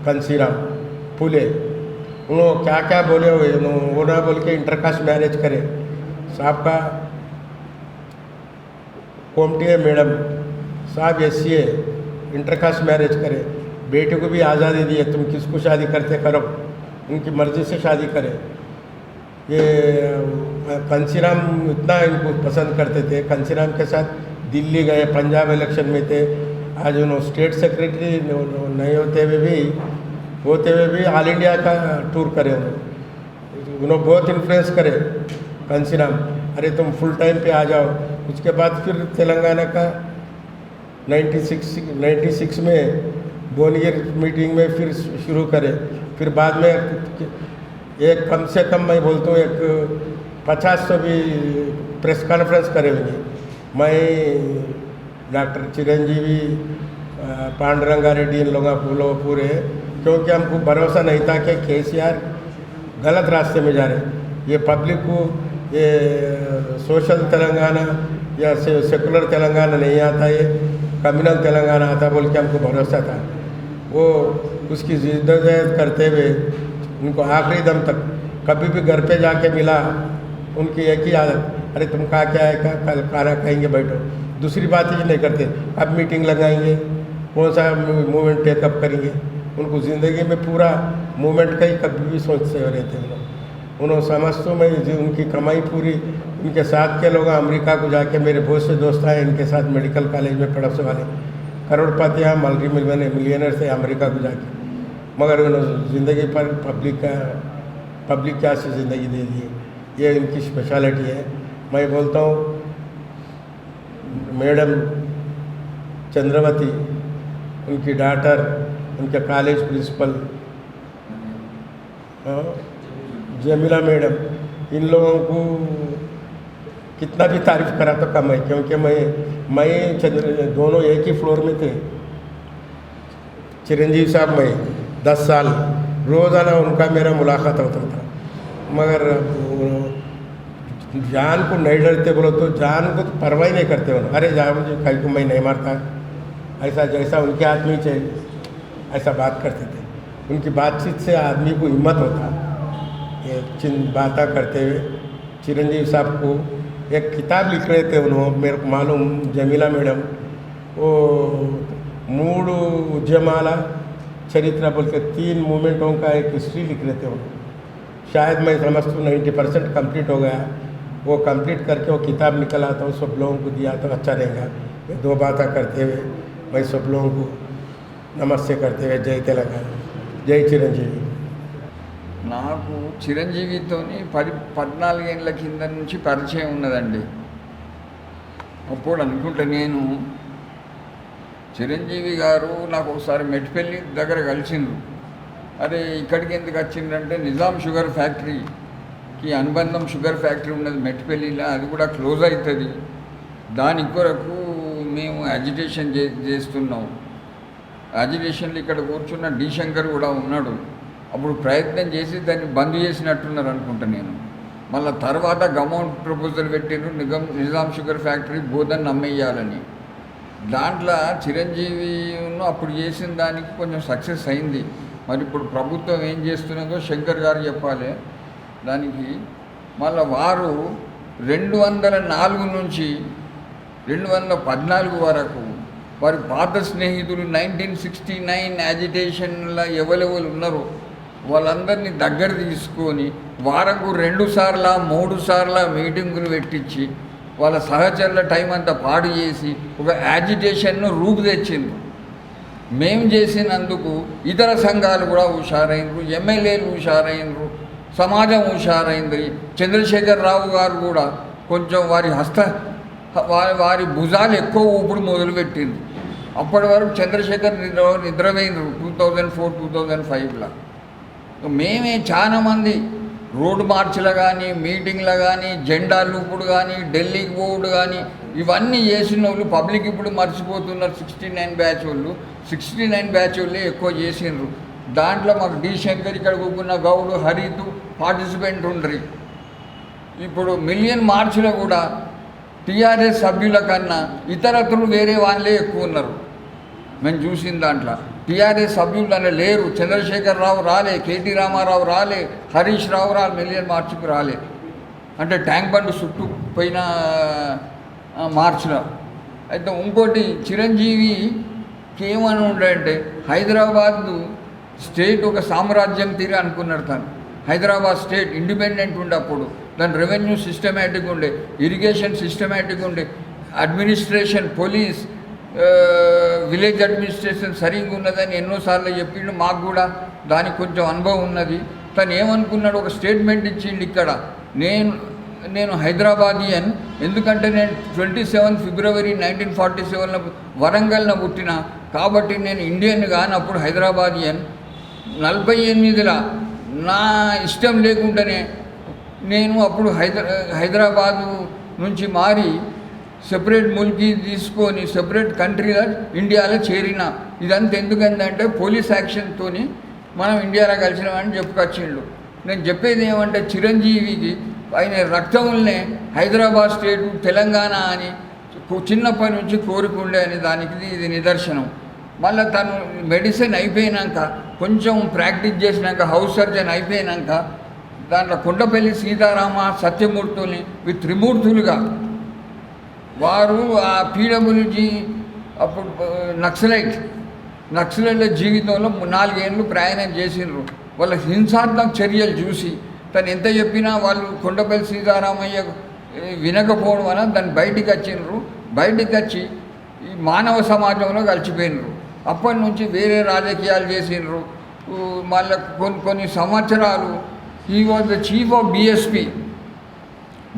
कंसीराम, फुले, उन्होंने क्या क्या बोले हुए, वो ना बोल के इंटरकास्ट मैरिज करे। साहब का कोमटी मैडम साहब SC है, इंटरकास्ट मैरिज करे, बेटे को भी आज़ादी दी है, तुम किसको शादी करते करो, उनकी मर्ज़ी से शादी करे। ये कंसीराम इतना इनको पसंद करते थे, कंसीराम के साथ दिल्ली गए, पंजाब इलेक्शन में थे, आज उन्होंने स्टेट सेक्रेटरी नहीं होते हुए भी ऑल इंडिया का टूर करे, उन्होंने बहुत इन्फ्लुएंस करे कंसीराम, अरे तुम फुल टाइम पे आ जाओ। उसके बाद फिर तेलंगाना का 96 में बोनियर मीटिंग में फिर शुरू करे, फिर बाद में एक कम से कम मैं बोलता हूँ एक 50 तो भी प्रेस कॉन्फ्रेंस करे होंगे। मैं डॉक्टर चिरंजीवी, पांडुरंगा रेड्डी इन लोगों पूरे, क्योंकि हमको भरोसा नहीं था कि KCR गलत रास्ते में जा रहे। ये पब्लिक को ये सोशल तेलंगाना या सेकुलर तेलंगाना नहीं आता, ये कम्युनल तेलंगाना आता बोल के हमको भरोसा था। वो उसकी जिद्दोजहद करते हुए उनको आखिरी दम तक, कभी भी घर पे जाके मिला, उनकी एक ही आदत, अरे तुम कहा क्या है, कल खाना खाएंगे बैठो, दूसरी बात ही नहीं करते, अब मीटिंग लगाएंगे, कौन सा मूवमेंट टेकअप करेंगे। उनको ज़िंदगी में पूरा मूवमेंट का ही कभी भी सोचते हुए रहते हैं लोग। उन्होंने समझते मैं उनकी कमाई पूरी, उनके साथ के लोग अमेरिका को जाके, मेरे बहुत से दोस्त आए इनके साथ मेडिकल कॉलेज में पढ़ने वाले, करोड़पति हैं, मल्टी मिलियनर से अमेरिका को जाके, मगर उन्होंने ज़िंदगी पर पब्लिक क्या से ज़िंदगी दे दी। ये इनकी स्पेशलिटी है। मैं बोलता हूँ मैडम चंद्रवती, उनकी डॉटर, उनके कॉलेज प्रिंसिपल जमीला मैडम, इन लोगों को कितना भी तारीफ़ करा तो कम है, क्योंकि मैं दोनों एक ही फ्लोर में थे। चिरंजीवी साहब मैं 10 साल रोज़ाना उनका मेरा मुलाकात होता था, मगर जान को नहीं डरते बोलो तो जान को तो परवाह ही नहीं करते हो, अरे जाओ मुझे कहीं को मैं नहीं मारता, ऐसा जैसा उनके हाथ में चाहिए ऐसा बात करते थे। उनकी बातचीत से आदमी को हिम्मत होता। ये बातें करते हुए चिरंजीवी साहब को एक किताब लिख रहे थे उन्होंने, मेरे को मालूम, जमीला मैडम, वो मूड उद्यमाला चरित्र बोल के 3 मूवमेंटों का एक हिस्ट्री लिख रहे थे उन्होंने। शायद मैं समझता हूँ 90% कंप्लीट हो गया। वो कंप्लीट करके वो किताब निकला तो सब लोगों को दिया तो अच्छा रहेगा। ये 2 बातें करते हुए मैं सब लोगों को नमस्ते करते हुए जय तेलंगाना, జై చిరంజీవి। నాకు చిరంజీవితోని 14 ఏళ్ళ కింద నుంచి పరిచయం ఉన్నదండి. అప్పుడు అనుకుంటే నేను చిరంజీవి గారు నాకు ఒకసారి మెట్పల్లి దగ్గర కలిసిండ్రు. అరే ఇక్కడికి ఎందుకు వచ్చిందంటే నిజాం షుగర్ ఫ్యాక్టరీకి అనుబంధం షుగర్ ఫ్యాక్టరీ ఉన్నది మెట్పల్లిలో, అది కూడా క్లోజ్ అవుతుంది, దాని కొరకు మేము అజిటేషన్ చేస్తున్నాం. అజిటేషన్లో ఇక్కడ కూర్చున్న డి శంకర్ కూడా ఉన్నాడు. అప్పుడు ప్రయత్నం చేసి దాన్ని బంద్ చేసినట్టున్నారు అనుకుంటా నేను. మళ్ళీ తర్వాత గవర్నమెంట్ ప్రపోజల్ పెట్టిండ్రు నిజాం షుగర్ ఫ్యాక్టరీ బోధన్ అమ్మేయాలని. దాంట్లో చిరంజీవిను అప్పుడు చేసిన దానికి కొంచెం సక్సెస్ అయింది. మరి ఇప్పుడు ప్రభుత్వం ఏం చేస్తున్నదో శంకర్ గారు చెప్పాలి దానికి. మళ్ళీ వారు 204 నుంచి 214 వరకు వారి పాత స్నేహితులు 1969 యాజిటేషన్లో ఎవరెవరు ఉన్నారో వాళ్ళందరినీ దగ్గర తీసుకొని వారంకు 2 సార్లు 3 సార్లు మీటింగులు పెట్టించి వాళ్ళ సహచరుల టైం అంతా పాడు చేసి ఒక యాజిటేషన్ను రూపు తెచ్చింది. మేము చేసినందుకు ఇతర సంఘాలు కూడా హుషారైనరు, ఎమ్మెల్యేలు హుషారైనరు, సమాజం హుషారైంది. చంద్రశేఖరరావు గారు కూడా కొంచెం వారి భుజాలు ఎక్కువ ఊపుడు మొదలుపెట్టింది. అప్పటి వరకు చంద్రశేఖర్ నిద్రపోయినరు 2004-2005లో. మేమే చాలామంది రోడ్డు మార్చిలో కానీ మీటింగ్లో కానీ జెండా లూపుడు కానీ ఢిల్లీకి పోవుడు కానీ ఇవన్నీ చేసిన వాళ్ళు పబ్లిక్ ఇప్పుడు మర్చిపోతున్నారు. 69 బ్యాచ్ వాళ్ళు 69 బ్యాచ్ వాళ్ళే ఎక్కువ చేసినారు. దాంట్లో మాకు డి శంకర్ ఇక్కడ కూకున్న గౌడు హరితు పార్టిసిపెంట్ ఉండ్రి. ఇప్పుడు మిలియన్ మార్చిలో కూడా టీఆర్ఎస్ సభ్యుల కన్నా ఇతరత్రులు వేరే వాళ్ళే ఎక్కువ ఉన్నారు. మేము చూసిన దాంట్లో టీఆర్ఎస్ సభ్యులు అనే లేరు. చంద్రశేఖరరావు రాలే, కేటీ రామారావు రాలే, హరీష్ రావు మిలియన్ మార్చికి రాలే. అంటే ట్యాంక్ బండ్ చుట్టూ పోయిన మార్చిలో. అయితే ఇంకోటి చిరంజీవికి ఏమని ఉండంటే హైదరాబాద్ స్టేట్ ఒక సామ్రాజ్యం తీరే అనుకున్నాడు తను. హైదరాబాద్ స్టేట్ ఇండిపెండెంట్ ఉండే అప్పుడు దాని రెవెన్యూ సిస్టమేటిక్ ఉండే, ఇరిగేషన్ సిస్టమేటిక్ ఉండే, అడ్మినిస్ట్రేషన్ పోలీస్ విలేజ్ అడ్మినిస్ట్రేషన్ సరిగ్గా ఉన్నదని ఎన్నోసార్లు చెప్పిండు. మాకు కూడా దానికి కొంచెం అనుభవం ఉన్నది. తను ఏమనుకున్నాడు, ఒక స్టేట్మెంట్ ఇచ్చిండు ఇక్కడ, నేను హైదరాబాదియన్, ఎందుకంటే నేను 27 ఫిబ్రవరి 1947లో వరంగల్లో పుట్టిన కాబట్టి నేను ఇండియన్ కానీ అప్పుడు హైదరాబాదియన్. 48లో నా ఇష్టం లేకుండానే నేను అప్పుడు హైదరాబాదు నుంచి మారి సెపరేట్ ముల్కీ తీసుకొని సెపరేట్ కంట్రీలో ఇండియాలో చేరిన. ఇదంతా ఎందుకంటే పోలీస్ యాక్షన్తో మనం ఇండియాలో కలిసినామని చెప్పుకొచ్చిండు. నేను చెప్పేది ఏమంటే చిరంజీవికి ఆయన రక్తంలోనే హైదరాబాద్ స్టేటు తెలంగాణ అని చిన్నప్పటి నుంచి కోరుకుండే అని దానికి ఇది నిదర్శనం. మళ్ళీ తను మెడిసిన్ అయిపోయినాక కొంచెం ప్రాక్టీస్ చేసినాక హౌస్ సర్జన్ అయిపోయినాక దాంట్లో కొండపల్లి సీతారామ సత్యమూర్తుల్ని త్రిమూర్తులుగా వారు ఆ పీడబ్ల్యూజీ అప్పుడు నక్సలైట్ల జీవితంలో 4 ఏళ్ళు ప్రయాణం చేసినారు. వాళ్ళ హింసాత్మక చర్యలు చూసి తను ఎంత చెప్పినా వాళ్ళు కొండపల్లి సీతారామయ్య వినకపోవడం వల్ల దాన్ని బయటికి వచ్చినారు. బయటికి వచ్చి ఈ మానవ సమాజంలో కలిసిపోయినారు. అప్పటి నుంచి వేరే రాజకీయాలు చేసినారు. మళ్ళీ కొన్ని సంవత్సరాలు he was the chief of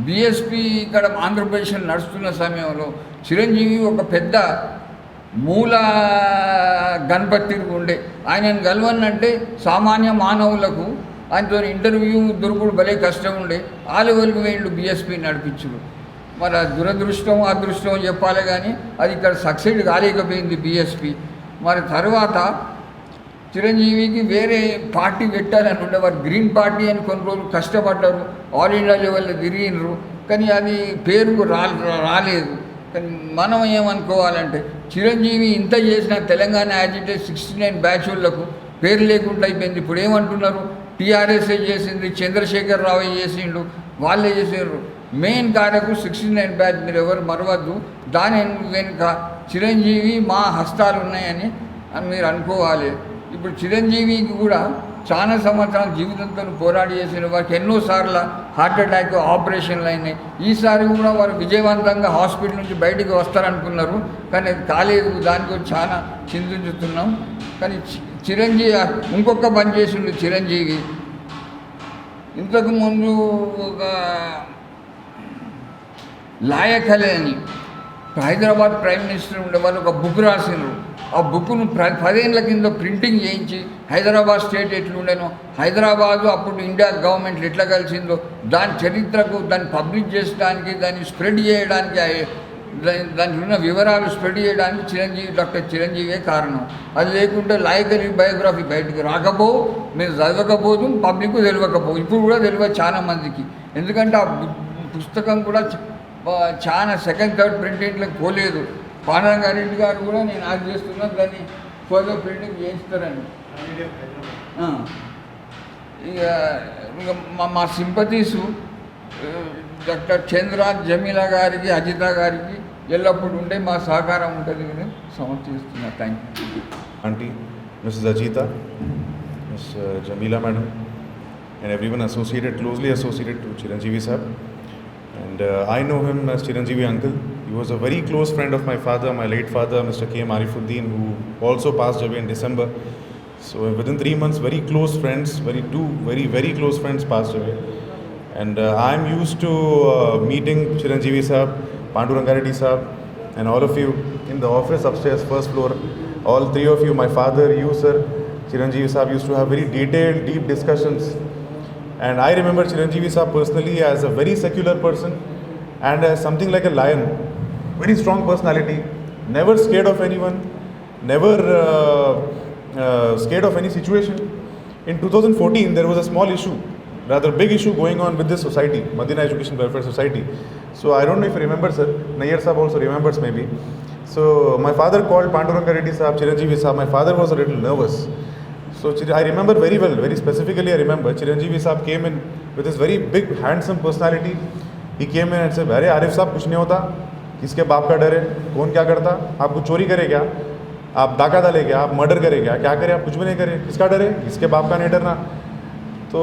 BSP ఇక్కడ ఆంధ్రప్రదేశ్లో నడుస్తున్న సమయంలో చిరంజీవి ఒక పెద్ద మూల గణపతి ఉండే. ఆయనను కలవనంటే సామాన్య మానవులకు ఆయనతో ఇంటర్వ్యూ దొరుకుడు భలే కష్టం ఉండే. ఆ లెవెల్కి వేయండు బీఎస్పీ నడిపించుడు. మరి దురదృష్టం అదృష్టం చెప్పాలి కానీ అది ఇక్కడ సక్సెస్ కాలేకపోయింది బీఎస్పీ. మరి తర్వాత చిరంజీవికి వేరే పార్టీ పెట్టాలని ఉండే. వారు గ్రీన్ పార్టీ అని కొన్ని రోజులు కష్టపడ్డారు, ఆల్ ఇండియా లెవెల్లో తిరిగినరు, కానీ అది పేరుకు రాలేదు. కానీ మనం ఏమనుకోవాలంటే చిరంజీవి ఇంత చేసిన తెలంగాణ యాజిటేట్ 69 బ్యాచ్ వాళ్ళకు పేరు లేకుండా అయిపోయింది. ఇప్పుడు ఏమంటున్నారు, టీఆర్ఎస్ఏ చేసింది, చంద్రశేఖరరావు చేసిండు, వాళ్ళే చేసారు. మెయిన్ కారకు 69 బ్యాచ్ మీరు ఎవరు మరవద్దు. దాని వెనుక చిరంజీవి మా హస్తాలు ఉన్నాయని మీరు అనుకోవాలి. ఇప్పుడు చిరంజీవికి కూడా చాలా సంవత్సరాలు జీవితంతో పోరాడి చేసిన వారికి ఎన్నోసార్లు హార్ట్ అటాక్ ఆపరేషన్లు అయినాయి. ఈసారి కూడా వారు విజయవంతంగా హాస్పిటల్ నుంచి బయటికి వస్తారనుకున్నారు, కానీ అది కాలేదు. దానికి చాలా చింతిస్తున్నాం. కానీ చిరంజీవి ఇంకొక పని చేసిండు. చిరంజీవి ఇంతకుముందు ఒక లాయకలే అని హైదరాబాద్ ప్రైమ్ మినిస్టర్ ఉండే వాళ్ళు ఒక బుక్ రాసినారు. ఆ బుక్ను 10 ఏళ్ల కింద ప్రింటింగ్ చేయించి హైదరాబాద్ స్టేట్ ఎట్లుండేనో, హైదరాబాదు అప్పుడు ఇండియా గవర్నమెంట్ ఎట్లా కలిసిందో దాని చరిత్రకు దాన్ని పబ్లిష్ చేయడానికి, దాన్ని స్ప్రెడ్ చేయడానికి, దానికి ఉన్న వివరాలు స్ప్రెడ్ చేయడానికి డాక్టర్ చిరంజీవే కారణం. అది లేకుంటే లాయకలి బయోగ్రఫీ బయటకు రాకపోవు, మేము చదవకపోదు, పబ్లిక్ తెలియకపోవు. ఇప్పుడు కూడా తెలియదు చాలా మందికి. ఎందుకంటే ఆ పుస్తకం కూడా చాలా సెకండ్ థర్డ్ ప్రింటింగ్లకు పోలేదు. పాండురంగారెడ్డి గారు కూడా నేను ఆశ చేస్తున్నాను దాన్ని ఫర్దర్ ప్రింటింగ్ చేయిస్తారని. ఇక మా సింపతీసు డాక్టర్ చంద్ర, జమీలా గారికి, అజిత గారికి ఎల్లప్పుడు ఉండే మా సహకారం ఉంటుంది అని సమర్థిస్తున్నా. Thank you. Auntie, Mrs. Ajita, Ms. Jamila Madam, and everyone closely associated to Chiranjeevi Sahab. And I know him as Chiranjeevi Uncle. He was a very close friend of my father, my late father, Mr. K. Marifuddin, who also passed away in December. So within 3 months, very close friends, very close friends passed away. And I'm used to meeting Chiranjeevi Sahab, Pandurangareddy Sahab, and all of you in the office upstairs, first floor. All three of you, my father, you sir, Chiranjeevi Sahab, used to have very detailed, deep discussions. And I remember Chiranjeevi Sahab personally as a very secular person and as something like a lion. Very strong personality, never scared of anyone, never scared of any situation. In 2014, there was a small issue, rather big issue going on with this society, Madina Education Welfare Society. So I don't know if you remember, sir. Nayyar Sahab also remembers maybe. So my father called Pandurangareddy Sahab, Chiranjeevi Sahab. My father was a little nervous. So I remember very well, very specifically I remember, Chiranjeevi Sahab came in with his very big, handsome personality. He came in and said, "अरे आरिफ साहब कुछ नहीं होता, किसके बाप का डर है, कौन क्या करता, आप कुछ चोरी करे क्या, आप डाका डाले क्या, आप मर्डर करे क्या करे, आप कुछ भी नहीं करे, किसका डर है, किसके बाप का नहीं डरना." So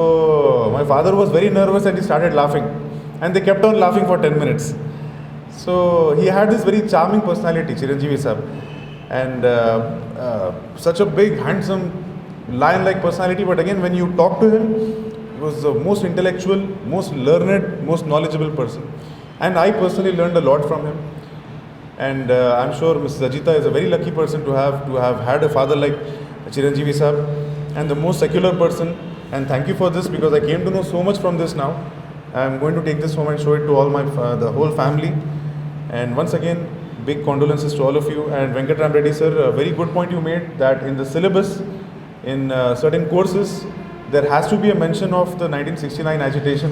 my father was very nervous and he started laughing. And they kept on laughing for 10 minutes. So he had this very charming personality, Chiranjeevi Sahab. And such a big, handsome, lion-like personality, but again when you talk to him, he was the most intellectual, most learned, most knowledgeable person. And I personally learned a lot from him. And I'm sure Mrs. Ajita is a very lucky person to have had a father like Chiranjeevi Sahab, and the most secular person. And thank you for this, because I came to know so much from this now. I'm going to take this home and show it to all the whole family. And once again, big condolences to all of you. And Venkatram Reddy sir, a very good point you made, that in the syllabus, in certain courses, there has to be a mention of the 1969 agitation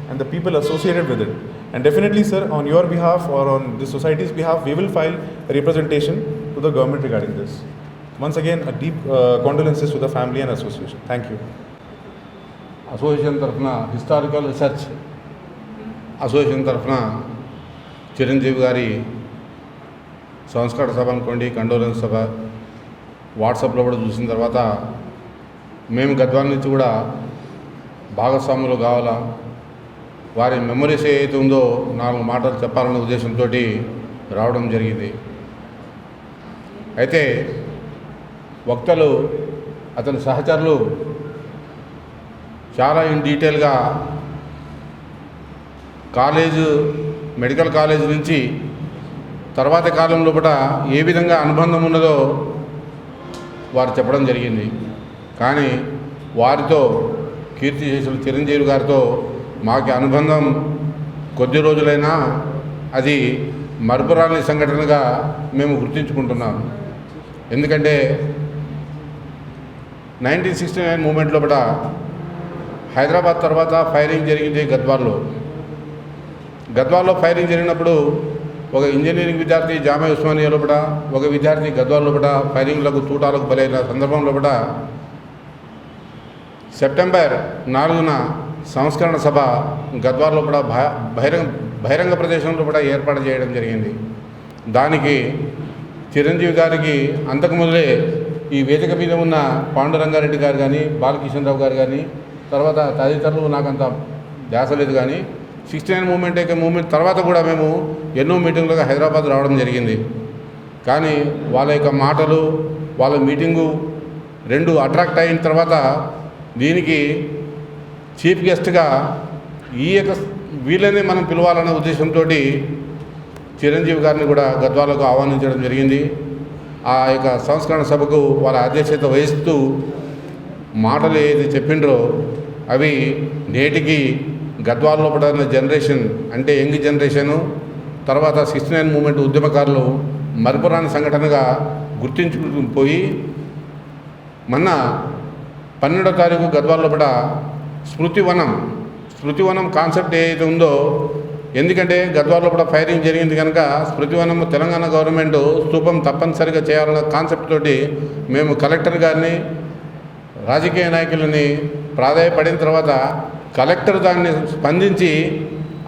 and the people associated with it. And definitely, sir, on your behalf or on the society's behalf, we will file a representation to the government regarding this. Once again, a deep condolences to the family and association. Thank you. Association తరఫున historical research association తరఫున చిరంజీవి గారి సంస్కార సభ అనుకోండి, condolence సభ వాట్సాప్లో కూడా చూసిన తర్వాత మేము గద్వాల నుంచి కూడా భాగస్వాములు కావాలా, వారి మెమరీస్ ఏదైతే ఉందో 4 మాటలు చెప్పాలనే ఉద్దేశంతో రావడం జరిగింది. అయితే వక్తలు, అతని సహచరులు చాలా ఇన్ డీటెయిల్గా మెడికల్ కాలేజ్ నుంచి తర్వాతి కాలంలో కూడా ఏ విధంగా అనుబంధం ఉన్నదో వారు చెప్పడం జరిగింది. కానీ వారితో, కీర్తిశేషులు చిరంజీవి గారితో మాకు అనుబంధం కొద్ది రోజులైనా అది మరపురాని సంఘటనగా మేము గుర్తించుకుంటున్నాం. ఎందుకంటే 1969 మూమెంట్లో కూడా హైదరాబాద్ తర్వాత ఫైరింగ్ జరిగింది గద్వాల్లో ఫైరింగ్ జరిగినప్పుడు ఒక ఇంజనీరింగ్ విద్యార్థి జామియా ఉస్మానియా లోపల, ఒక విద్యార్థి గద్వాల్ లోపల ఫైరింగ్లకు తూటాలకు బలైన సందర్భం లోపల సెప్టెంబర్ 4న సంస్కరణ సభ గద్వాల్ లోపల బహిరంగ ప్రదేశంలో కూడా ఏర్పాటు చేయడం జరిగింది. దానికి చిరంజీవి గారికి అంతకుముందే ఈ వేదిక మీద ఉన్న పాండురంగారెడ్డి గారు కానీ, బాలకిషన్ రావు గారు కానీ, తర్వాత తదితరులు నాకంత ధ్యాస లేదు. కానీ 69 మూమెంట్ తర్వాత కూడా మేము ఎన్నో మీటింగ్లుగా హైదరాబాద్ రావడం జరిగింది. కానీ వాళ్ళ యొక్క మాటలు, వాళ్ళ మీటింగు రెండు అట్రాక్ట్ అయిన తర్వాత దీనికి చీఫ్ గెస్ట్గా ఈ యొక్క వీళ్ళనే మనం పిలవాలనే ఉద్దేశంతో చిరంజీవి గారిని కూడా గద్వాలకు ఆహ్వానించడం జరిగింది. ఆ యొక్క సంస్కరణ సభకు వాళ్ళ అధ్యక్షత వహిస్తూ మాటలు ఏది చెప్పిండ్రో అవి నేటికి గద్వాల్లో పడిన జనరేషన్, అంటే యంగ్ జనరేషను, తర్వాత 69 మూమెంట్ ఉద్యమకారులు మరపురాని సంఘటనగా గుర్తించుకుపోయి మొన్న 12వ తారీఖు గద్వాల్లో పడ స్మృతివనం కాన్సెప్ట్ ఏదైతే ఉందో, ఎందుకంటే గద్వాల్లో కూడా ఫైరింగ్ జరిగింది కనుక స్మృతివనం తెలంగాణ గవర్నమెంట్ స్తూపం తప్పనిసరిగా చేయాలన్న కాన్సెప్ట్ తోటి మేము కలెక్టర్ గారిని, రాజకీయ నాయకులని ప్రాధాయపడిన తర్వాత కలెక్టర్ దాన్ని స్పందించి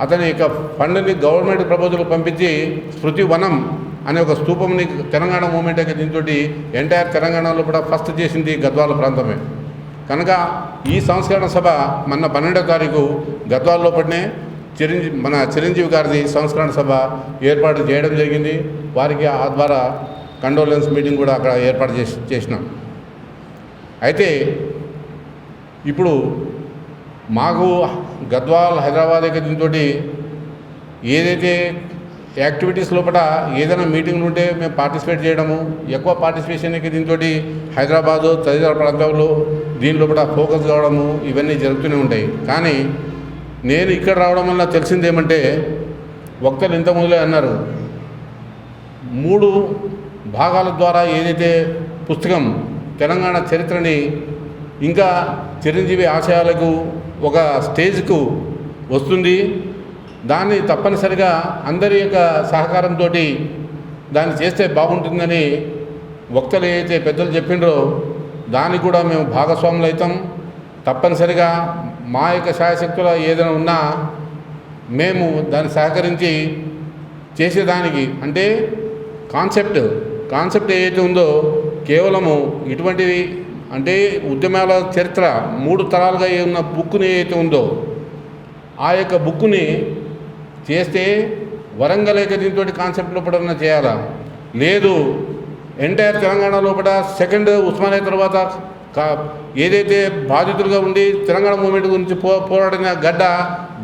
అతని యొక్క ఫండ్ని గవర్నమెంట్ ప్రపోజల్ పంపించి స్మృతివనం అనే ఒక స్తూపంని తెలంగాణ మూమెంట్ అయితే దీంతో ఎంటైర్ తెలంగాణలో కూడా ఫస్ట్ చేసింది గద్వాల ప్రాంతమే. కనుక ఈ సంస్కరణ సభ మొన్న 12వ తారీఖు గద్వాల్లో పడినే మన చిరంజీవి గారిది సంస్కరణ సభ ఏర్పాటు చేయడం జరిగింది. వారికి ఆ ద్వారా కండోలెన్స్ మీటింగ్ కూడా అక్కడ ఏర్పాటు చేసినాం. అయితే ఇప్పుడు మాకు గద్వాల్ హైదరాబాద్ యొక్క దీంతో ఏదైతే యాక్టివిటీస్ లోపల ఏదైనా మీటింగ్లు ఉంటే మేము పార్టిసిపేట్ చేయడము, ఎక్కువ పార్టిసిపేషన్కి దీంతో హైదరాబాదు తదితర ప్రాంతాల్లో దీని లోపల ఫోకస్ కావడము ఇవన్నీ జరుగుతూనే ఉంటాయి. కానీ నేను ఇక్కడ రావడం వల్ల తెలిసింది ఏమంటే, వక్తలు ఇంత మొదలే అన్నారు, 3 భాగాల ద్వారా ఏదైతే పుస్తకం తెలంగాణ చరిత్రని ఇంకా చిరంజీవి ఆశయాలకు ఒక స్టేజ్కు వస్తుంది, దాన్ని తప్పనిసరిగా అందరి యొక్క సహకారంతో దాన్ని చేస్తే బాగుంటుందని వక్తలు ఏదైతే పెద్దలు చెప్పిండ్రో దానికి కూడా మేము భాగస్వాములు అవుతాం. తప్పనిసరిగా మా యొక్క శాయశక్తుల ఏదైనా ఉన్నా మేము దాన్ని సహకరించి చేసేదానికి, అంటే కాన్సెప్ట్ ఏదైతే ఉందో కేవలము ఇటువంటివి, అంటే ఉద్యమాల చరిత్ర 3 తరాలుగా ఉన్న బుక్ని ఏదైతే ఉందో ఆ యొక్క బుక్ని చేస్తే వరంగల్ యొక్క దీంతో కాన్సెప్ట్ లోపల చేయాలా, లేదు ఎంటైర్ తెలంగాణ లోపల సెకండ్ ఉస్మానియా తర్వాత ఏదైతే బాధితులుగా ఉండి తెలంగాణ మూమెంట్ గురించి పోరాడిన గడ్డ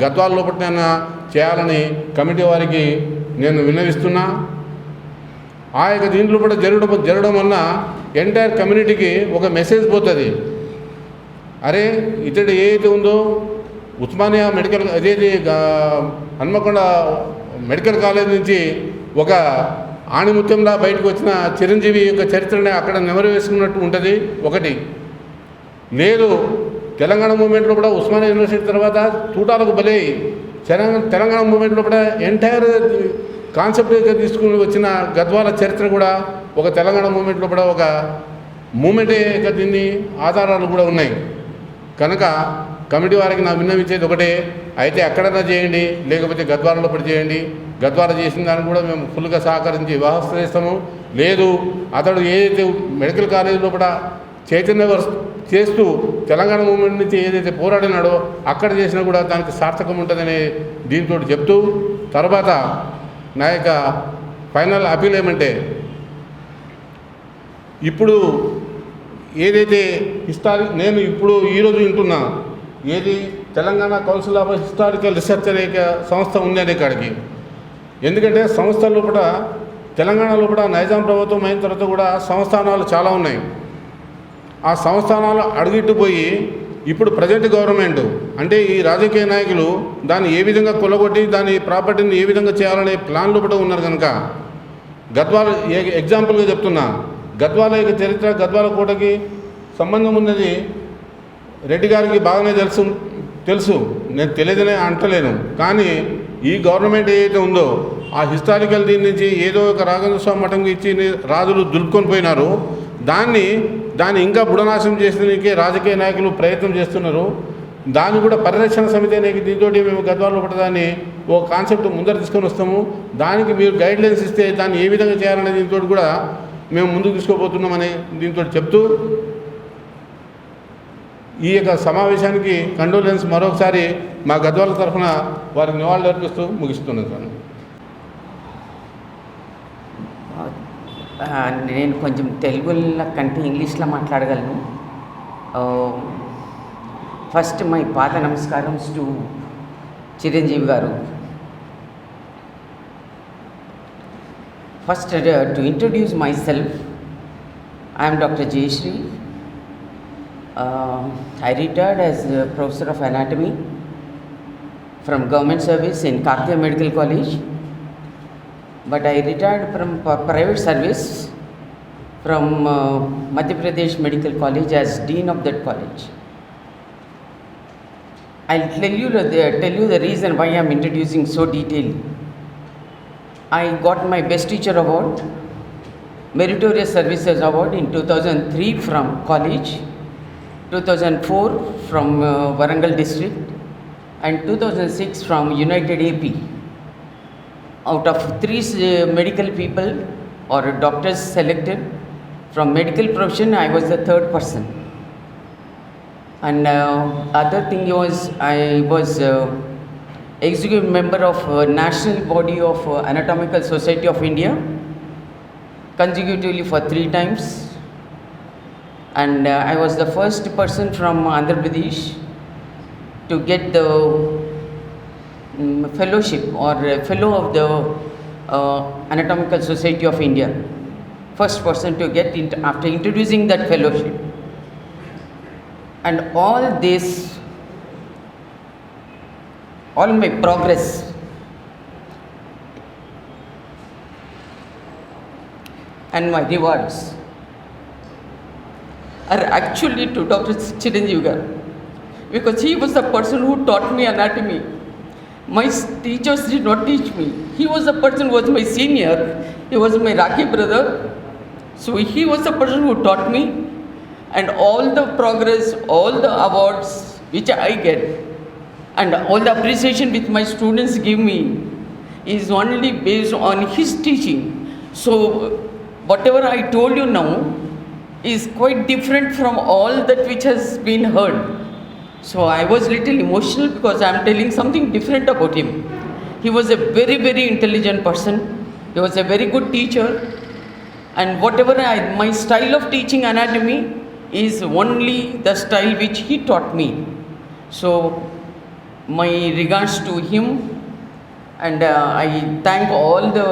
గద్వాల లోపల చేయాలని కమిటీ వారికి నేను విన్నవిస్తున్నా. ఆ యొక్క దీంట్లో కూడా జరగడం వలన ఎంటైర్ కమ్యూనిటీకి ఒక మెసేజ్ పోతుంది. అరే ఇతడు ఏదైతే ఉందో ఉస్మానియా మెడికల్ అదేది హన్మకొండ మెడికల్ కాలేజ్ నుంచి ఒక ఆణిముత్యంలా బయటకు వచ్చిన చిరంజీవి యొక్క చరిత్రని అక్కడ నెమరు వేసుకున్నట్టు ఉంటుంది. ఒకటి లేదు, తెలంగాణ మూమెంట్లో కూడా ఉస్మానియా యూనివర్సిటీ తర్వాత తూటాలకు బలై తెలంగాణ మూమెంట్లో కూడా ఎంటైర్ కాన్సెప్ట్ తీసుకుని వచ్చిన గద్వాల చరిత్ర కూడా ఒక తెలంగాణ మూమెంట్లో కూడా ఒక మూమెంటే దీన్ని ఆధారాలు కూడా ఉన్నాయి. కనుక కమిటీ వారికి నా విన్నవించేది ఒకటే, అయితే అక్కడన్నా చేయండి, లేకపోతే గద్వాలలో పడి చేయండి. గద్వాల చేసిన దానికి కూడా మేము ఫుల్గా సహకరించి వ్యవస్థ చేస్తాము. లేదు అతడు ఏదైతే మెడికల్ కాలేజీలో కూడా చైతన్య చేస్తూ తెలంగాణ మూమెంట్ నుంచి ఏదైతే పోరాడినాడో అక్కడ చేసినా కూడా దానికి సార్థకం ఉంటుందనే దీంతో చెప్తూ, తర్వాత నా యొక్క ఫైనల్ అపీల్ ఏమంటే, ఇప్పుడు ఏదైతే నేను ఈరోజు వింటున్నా, ఏది Telangana council of historical research అనే సంస్థ ఉంది అనే కాడికి. ఎందుకంటే సంస్థ లోపల తెలంగాణ లోపల నైజాం ప్రభుత్వం అయిన తర్వాత కూడా సంస్థానాలు చాలా ఉన్నాయి. ఆ సంస్థానాలు అడుగిట్టుపోయి ఇప్పుడు ప్రజెంట్ గవర్నమెంట్ అంటే ఈ రాజకీయ నాయకులు దాన్ని ఏ విధంగా కొలగొట్టి దాని ప్రాపర్టీని ఏ విధంగా చేయాలనే ప్లాన్ లోపల ఉన్నారు. కనుక గద్వాల ఎగ్జాంపుల్గా చెప్తున్నా, గద్వాల యొక్క చరిత్ర, గద్వాల కోటకి సంబంధం ఉన్నది రెడ్డి గారికి బాగానే తెలుసు, నేను తెలియదనే అంటలేను. కానీ ఈ గవర్నమెంట్ ఏదైతే ఉందో ఆ హిస్టారికల్ దీని నుంచి ఏదో ఒక రాఘవేంద్ర స్వామి మఠంకి ఇచ్చి రాజులు దులుపుకొని పోయినారు. దాన్ని ఇంకా బుడనాశనం చేసేందుకే రాజకీయ నాయకులు ప్రయత్నం చేస్తున్నారు. దాన్ని కూడా పరిరక్షణ సమితి అనే దీంతో మేము గద్వాలలో పట్టదాన్ని ఓ కాన్సెప్ట్ ముందర తీసుకొని వస్తాము. దానికి మీరు గైడ్లైన్స్ ఇస్తే దాన్ని ఏ విధంగా చేయాలనే దీంతో కూడా మేము ముందుకు తీసుకోబోతున్నామని దీంతో చెప్తూ ఈ యొక్క సమావేశానికి కండోలెన్స్ మరొకసారి మా గద్వాల తరఫున వారికి నివాళులు అర్పిస్తూ ముగిస్తున్నాను సార్. నేను కొంచెం తెలుగులో కంటే ఇంగ్లీష్లో మాట్లాడగలను. ఫస్ట్ మై పాద నమస్కారం to Chiranjeevi garu. First to introduce myself, I'm doctor Jayashree. I retired as a professor of anatomy from government service in Karthia Medical College, but I retired from private service from Madhya Pradesh Medical College as dean of that college. I'll tell you the reason why I'm introducing so detailed. I got my best teacher award, meritorious services award in 2003 from college, 2004 from Warangal district, and 2006 from United AP. Out of 3 medical people or doctors selected from medical profession, I was the 3rd person. And other thing was, I was executive member of National Body of Anatomical Society of India consecutively for 3 times. And I was the first person from Andhra Pradesh to get the fellowship or fellow of the Anatomical Society of India. First person to get after introducing that fellowship. And all this, all my progress and my rewards are actually to Dr. Chiranjeevi garu, because he was the person who taught me anatomy. My teachers did not teach me. He was the person who was my senior. He was my Rakhi brother. So he was the person who taught me, and all the progress, all the awards which I get, and all the appreciation which my students give me is only based on his teaching. So whatever I told you now is quite different from all that which has been heard. So I was little emotional because I am telling something different about him. He was a very, very intelligent person. He was a very good teacher. And whatever my style of teaching anatomy is only the style which he taught me. So my regards to him, and I thank all the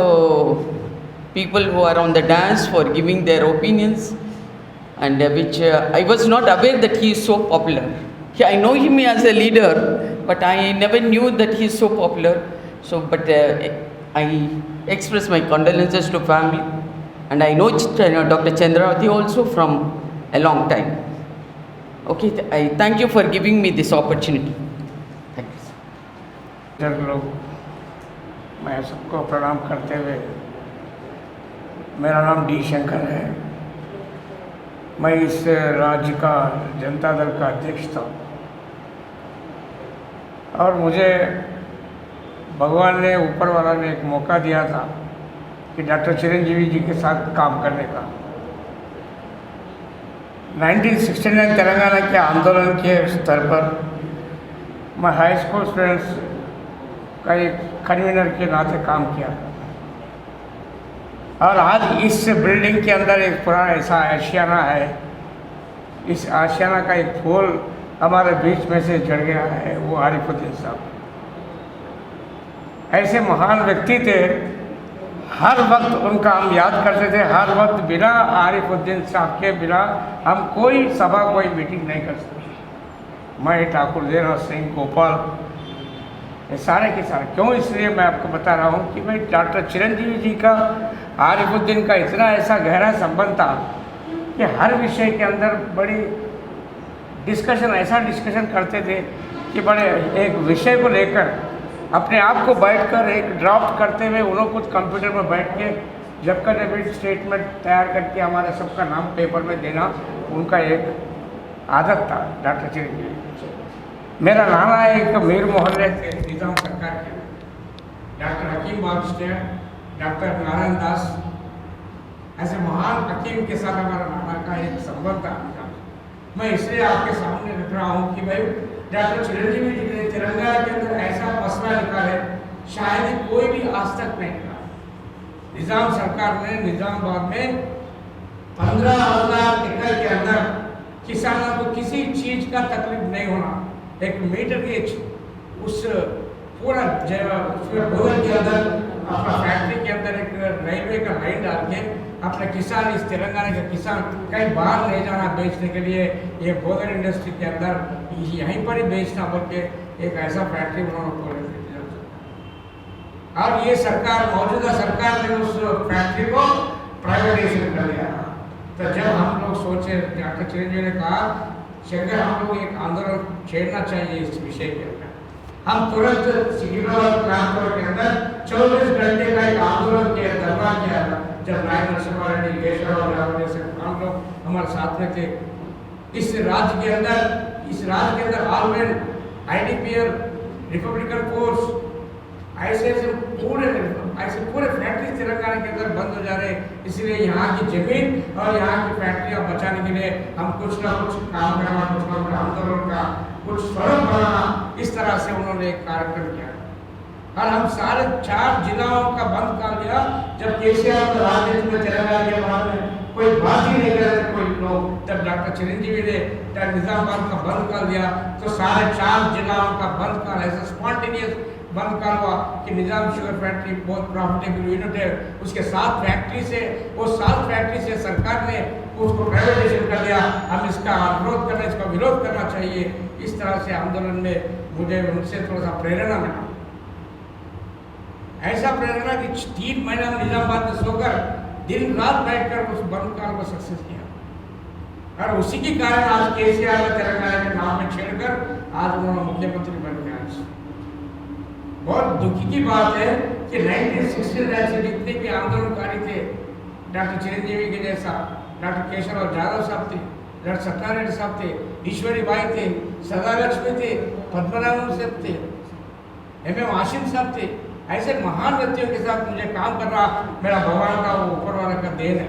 people who are on the dance for giving their opinions, and which I was not aware that he is so popular. I know him as a leader, but I never knew that he is so popular. So, but I express my condolences to family, and I know Dr. Chandravati also from a long time. Okay, I thank you for giving me this opportunity. Thank you, sir. लोग, मैं सबको प्रणाम करते हुए, मेरा नाम D Shankar है। मैं इस राज्य का जनता दल का अध्यक्ष था, और मुझे भगवान ने, ऊपर वाला ने एक मौका दिया था कि डॉक्टर चिरंजीवी जी के साथ काम करने का। 1969 तेलंगाना के आंदोलन के स्तर पर मैं हाई स्कूल स्टूडेंट्स का एक कन्वीनर के नाते काम किया, और आज इस बिल्डिंग के अंदर एक पुराना ऐसा आशियाना है। इस आशियाना का एक फूल हमारे बीच में से झड़ गया है, वो आरिफुद्दीन साहब। ऐसे महान व्यक्ति थे, हर वक्त उनका हम याद करते थे। हर वक्त बिना आरिफुद्दीन साहब के बिना हम कोई सभा, कोई मीटिंग नहीं कर सकते। मैं ठाकुर देवराज सिंह, गोपाल, ये सारे के सारे क्यों, इसलिए मैं आपको बता रहा हूँ कि भाई डॉक्टर चिरंजीवी जी का आरिफुद्दीन का इतना ऐसा गहरा संबंध था कि हर विषय के अंदर बड़ी डिस्कशन, ऐसा डिस्कशन करते थे कि बड़े एक विषय को लेकर अपने आप को बैठकर एक ड्राफ्ट करते हुए उन्होंने खुद कंप्यूटर में बैठ के जब का डेबिट स्टेटमेंट तैयार करके हमारे सबका नाम पेपर में देना उनका एक आदत था डॉक्टर चिरंजीवी। मेरा नाना एक मीर मोहल्ले थे निजाम सरकार के, डॉक्टर हकीम बादशाह, डॉक्टर नारायण दास ऐसे महान हकीम के साथ हमारा नाना का एक संबंध था। मैं इसलिए आपके सामने रख रहा हूँ कि भाई डॉक्टर चिरंजीवी जी ने तिरंगा के अंदर ऐसा मसला लिखा है शायद ही कोई भी आज तक नहीं लिखा। निजाम सरकार ने निजामाबाद में 15,000 एकड़ के अंदर किसानों को किसी चीज का तकलीफ नहीं होना, एक मीटर गेज उस पूरा भवन के अंदर अपना फैक्ट्री के अंदर एक रेलवे का लाइन डाल के अपने किसान, इस तेलंगाना के किसान कहीं बाहर ले जाना बेचने के लिए, ये बोधन इंडस्ट्री के अंदर यहीं पर ही बेचना बोल के एक ऐसा फैक्ट्री उन्होंने खोले थे। और ये सरकार, मौजूदा सरकार ने उस फैक्ट्री को प्राइवेटाइजेशन कर दिया। तो जब हम लोग सोचे, डॉक्टर चिरंजीवी ने कहा शंकर हम लोग एक आंदोलन छेड़ना चाहिए इस विषय के अंदर। हम तुरंत सिकिंद्राबाद प्रांत के अंदर 24 घंटे का एक आंदोलन किया, धरना किया। जब नायक नरसिम्हा रेड्डी, केशवराव राव जैसे हम लोग हमारे साथ में थे, इस राज्य के अंदर आर्मेड, IDPR, रिपब्लिकन फोर्स, ऐसे पूरे फैक्ट्री तेलंगाना के अंदर बंद हो जा रहे। इसलिए यहाँ की जमीन और यहाँ की फैक्ट्रियाँ बचाने के लिए हम कुछ ना कुछ काम करना, कुछ ना कुछ आंदोलन का कुछ स्वरूप बनाना, इस तरह से उन्होंने एक कार्यक्रम किया। और हम सारे 4 जिलाओं का बंद कर दिया। जब केसीआर राजनीति में तेलंगाना के बारे में कोई बात ही नहीं कर रहे थे कोई लोग, तब डॉक्टर चिरंजीवी ने निजामाबाद का बंद कर दिया। तो सारे 4 जिलाओं का बंद कर, ऐसा स्पॉन्टेनियस बंद कर हुआ कि निजाम शुगर फैक्ट्री बहुत प्रॉफिटेबल यूनिट है, उसके 7 फैक्ट्री से सरकार ने उसको प्राइवेटाइजेशन कर दिया। हम इसका अनुरोध करना, इसका विरोध करना चाहिए। इस तरह से आंदोलन में मुझे उनसे थोड़ा सा प्रेरणा मिला। ऐसा प्रेरणा कि 3 महीना में निजामाबाद में सोकर दिन रात बैठकर उस बंद कार को सक्सेस किया। और उसी के कारण आज केसीआर ने तेलंगाना के नाम में छेड़कर आज उन्होंने मुख्यमंत्री बन गया। बहुत दुखी की बात है कि 1969 से जितने भी आंदोलनकारी थे, डॉक्टर चिरंजीवी के जैसा, डॉक्टर केशवराव जाधव साहब थे, डॉक्टर सत्यारेड्डी साहब थे, ईश्वरी बाई थे, सदालक्ष्मी थे, पद्मनाभन साहब थे, MM आशिम साहब थे, ऐसे महान व्यक्तियों के साथ मुझे काम करना मेरा भगवान का, वो ऊपर वाले का देन है।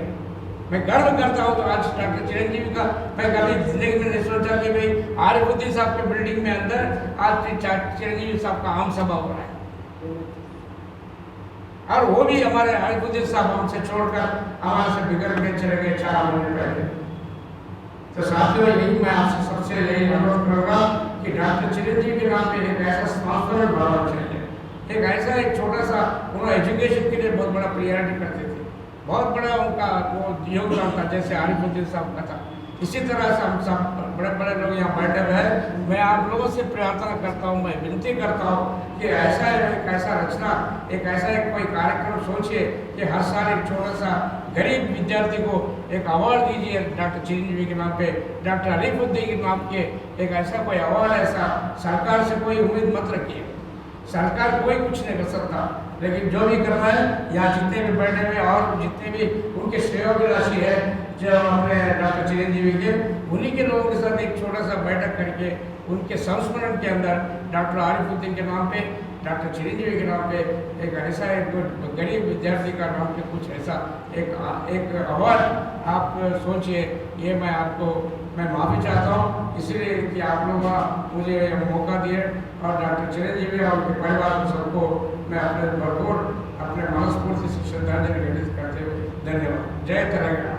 मैं गर्व करता हूँ। तो आज डॉक्टर चिरंजीवी का मैं कभी जिंदगी में नहीं सोचा कि भाई आरिफुद्दीन साहब के बिल्डिंग में अंदर आज चिरंजीवी साहब का आम सभा हो रहा है। और वो भी हमारे आरिफुद्दीन साहब हमसे छोड़कर हमारे से बिगड़ के चले गए 4 महीने पहले। तो साथियों, यही मैं आपसे सबसे यही अनुरोध करूँगा कि डॉक्टर चिरंजीवी के नाम पे एक ऐसा संस्थान बनाना चाहिए, एक ऐसा एक छोटा सा, उन्होंने एजुकेशन के लिए बहुत बड़ा प्रायोरिटी करते थे, बहुत बड़ा उनका वो योगदान था, जैसे आरिफुद्दीन साहब का था। इसी तरह से हम सब बड़े बड़े लोग यहाँ बैठे हुए हैं। मैं आप लोगों से प्रार्थना करता हूँ, मैं विनती करता हूँ कि ऐसा एक ऐसा रचना, एक ऐसा एक कोई कार्यक्रम सोचिए कि हर साल एक छोटा सा गरीब विद्यार्थी को एक अवार्ड दीजिए डॉक्टर चिरंजीवी के नाम पे, डॉक्टर आरिफुद्दीन के नाम के एक ऐसा कोई अवार्ड। ऐसा सरकार से कोई उम्मीद मत रखिए, सरकार कोई कुछ नहीं कर सकता, लेकिन जो भी करना है यहाँ जितने भी बैठे हुए और जितने भी उनके सहयोगी राशि है जो अपने डॉक्टर चिरंजीवी के, उन्हीं के लोगों के साथ एक छोटा सा बैठक करके उनके संस्मरण के अंदर डॉक्टर आरिफुद्दीन के नाम पे, डॉक्टर चिरंजीवी के नाम पे एक ऐसा एक गरीब विद्यार्थी का नाम पे कुछ ऐसा एक अवार्ड आप सोचिए। ये मैं माफ़ी चाहता हूँ इसलिए कि आप लोग मुझे मौका दिए, और डॉक्टर चिरंजीवी और उनके परिवार को सबको मैं अपने भरपूर अपने मनस्फूर्ति से श्रद्धांजलि अर्पित करते हुए धन्यवाद। जय तेलंगाना।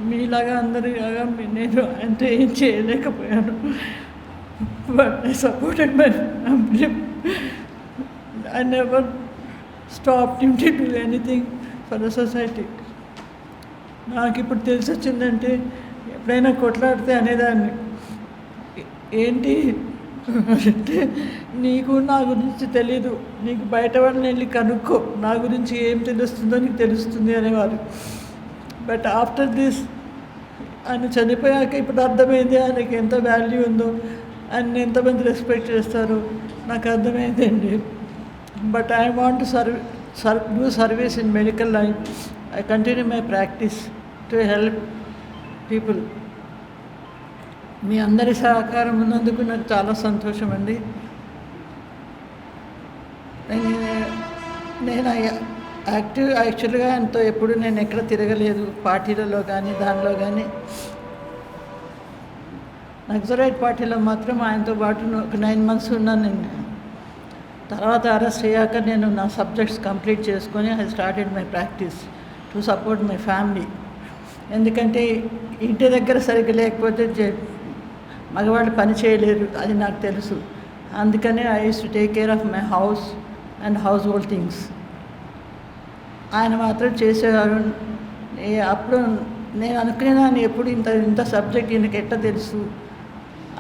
మీలాగా అందరిలాగా నేను అంటే ఏం చేయలేకపోయాను. But I supported my family. I never stopped him to do anything for the society. నాకు ఇప్పుడు తెలిసి వచ్చిందంటే ఎప్పుడైనా కొట్లాడితే అనేదాన్ని, ఏంటి అంటే నీకు నా గురించి తెలీదు, నీకు బయట వాళ్ళని వెళ్ళి కనుక్కో, నా గురించి ఏం తెలుస్తుందో నీకు తెలుస్తుంది అనేవారు. బట్ ఆఫ్టర్ దిస్ ఆయన చనిపోయాక ఇప్పుడు అర్థమైంది ఆయనకి ఎంత వాల్యూ ఉందో, ఆయన ఎంతమంది రెస్పెక్ట్ చేస్తారో నాకు అర్థమైందండి. But I want to do service in medical line. I continue my practice to help people. మీ అందరి సహకారం ఉన్నందుకు నాకు చాలా సంతోషం అండి. నేను యాక్చువల్గా ఆయనతో ఎప్పుడు నేను ఎక్కడ తిరగలేదు, పార్టీలలో కానీ దానిలో కానీ. నక్సలైట్ పార్టీలో మాత్రం ఆయనతో పాటు ఒక 9 months ఉన్నాను నేను. తర్వాత అరెస్ట్ అయ్యాక నేను నా సబ్జెక్ట్స్ కంప్లీట్ చేసుకొని I started my practice to support my family. ఎందుకంటే ఇంటి దగ్గర సరిగ్గా లేకపోతే మగవాళ్ళు పని చేయలేరు, అది నాకు తెలుసు. అందుకనే I use to take care of my house and house hold things. ఆయన మాత్రం చేసేవారు. అప్పుడు నేను అనుకునేదాన్ని ఎప్పుడు ఇంత సబ్జెక్ట్ ఈయనకి ఎట్లా తెలుసు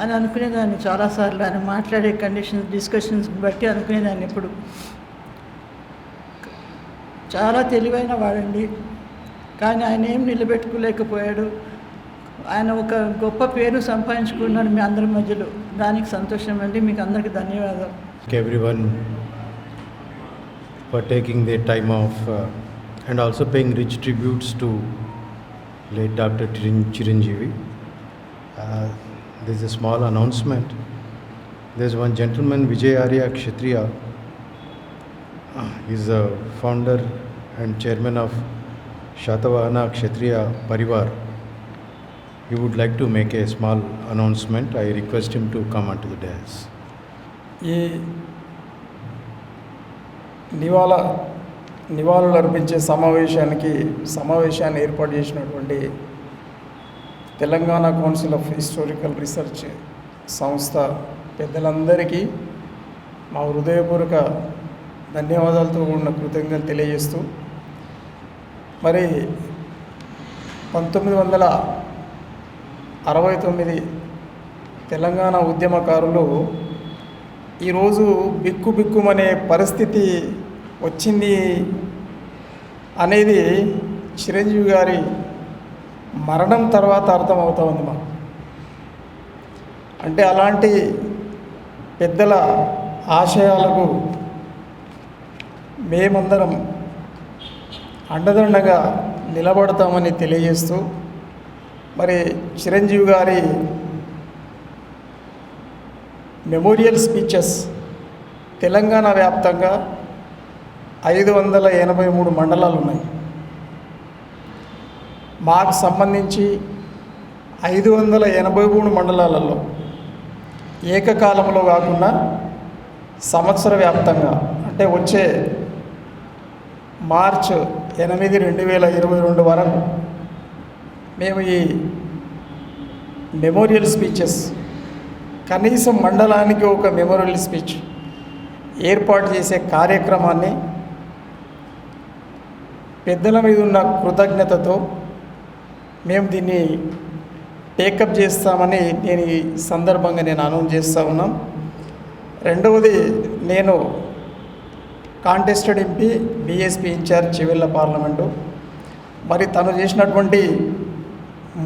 అని అనుకునేదాన్ని చాలాసార్లు. ఆయన మాట్లాడే డిస్కషన్స్ బట్టి అనుకునేదాన్ని. ఎప్పుడు చాలా తెలివైన వాడండి, కానీ ఆయన ఏం నిలబెట్టుకోలేకపోయాడు. ఆయన ఒక గొప్ప పేరు సంపాదించుకున్నాడు మీ అందరి మధ్యలో. దానికి సంతోషం అండి. మీకు అందరికీ ధన్యవాదాలు. Everyone for taking their time off and also paying rich tributes to late Dr. Chiranjeevi. There's a small announcement. There's one gentleman, Vijay Arya Kshatriya. He's a founder and chairman of Shatavahana Kshatriya Parivar. He would like to make a small announcement. I request him to come onto the dais. ఈ నివాళులు అర్పించే సమావేశాన్ని ఏర్పాటు చేసినటువంటి Telangana council of historical research సంస్థ పెద్దలందరికీ మా హృదయపూర్వక ధన్యవాదాలతో కూడిన కృతజ్ఞతలు తెలియజేస్తూ, మరి 1969 తెలంగాణ ఉద్యమకారులు ఈరోజు బిక్కుమనే పరిస్థితి వచ్చింది అనేది చిరంజీవి గారి మరణం తర్వాత అర్థమవుతా ఉంది మాకు. అంటే అలాంటి పెద్దల ఆశయాలకు మేమందరం అండదండగా నిలబడతామని తెలియజేస్తూ, మరి చిరంజీవి గారి మెమోరియల్ స్పీచెస్ తెలంగాణ వ్యాప్తంగా 583 మండలాలు ఉన్నాయి. మాకు సంబంధించి 583 మండలాలలో ఏకకాలంలో కాకుండా సంవత్సర వ్యాప్తంగా, అంటే వచ్చే మార్చ్ 8, 2022 వరకు మేము ఈ మెమోరియల్ స్పీచెస్, కనీసం మండలానికి ఒక మెమోరియల్ స్పీచ్ ఏర్పాటు చేసే కార్యక్రమాన్ని పెద్దల మీద ఉన్న కృతజ్ఞతతో మేము దీన్ని టేకప్ చేస్తామని నేను ఈ సందర్భంగా అనౌన్స్ చేస్తూ ఉన్నాం. రెండవది, నేను contested MP, BSP incharge Chevella parliament. మరి తను చేసినటువంటి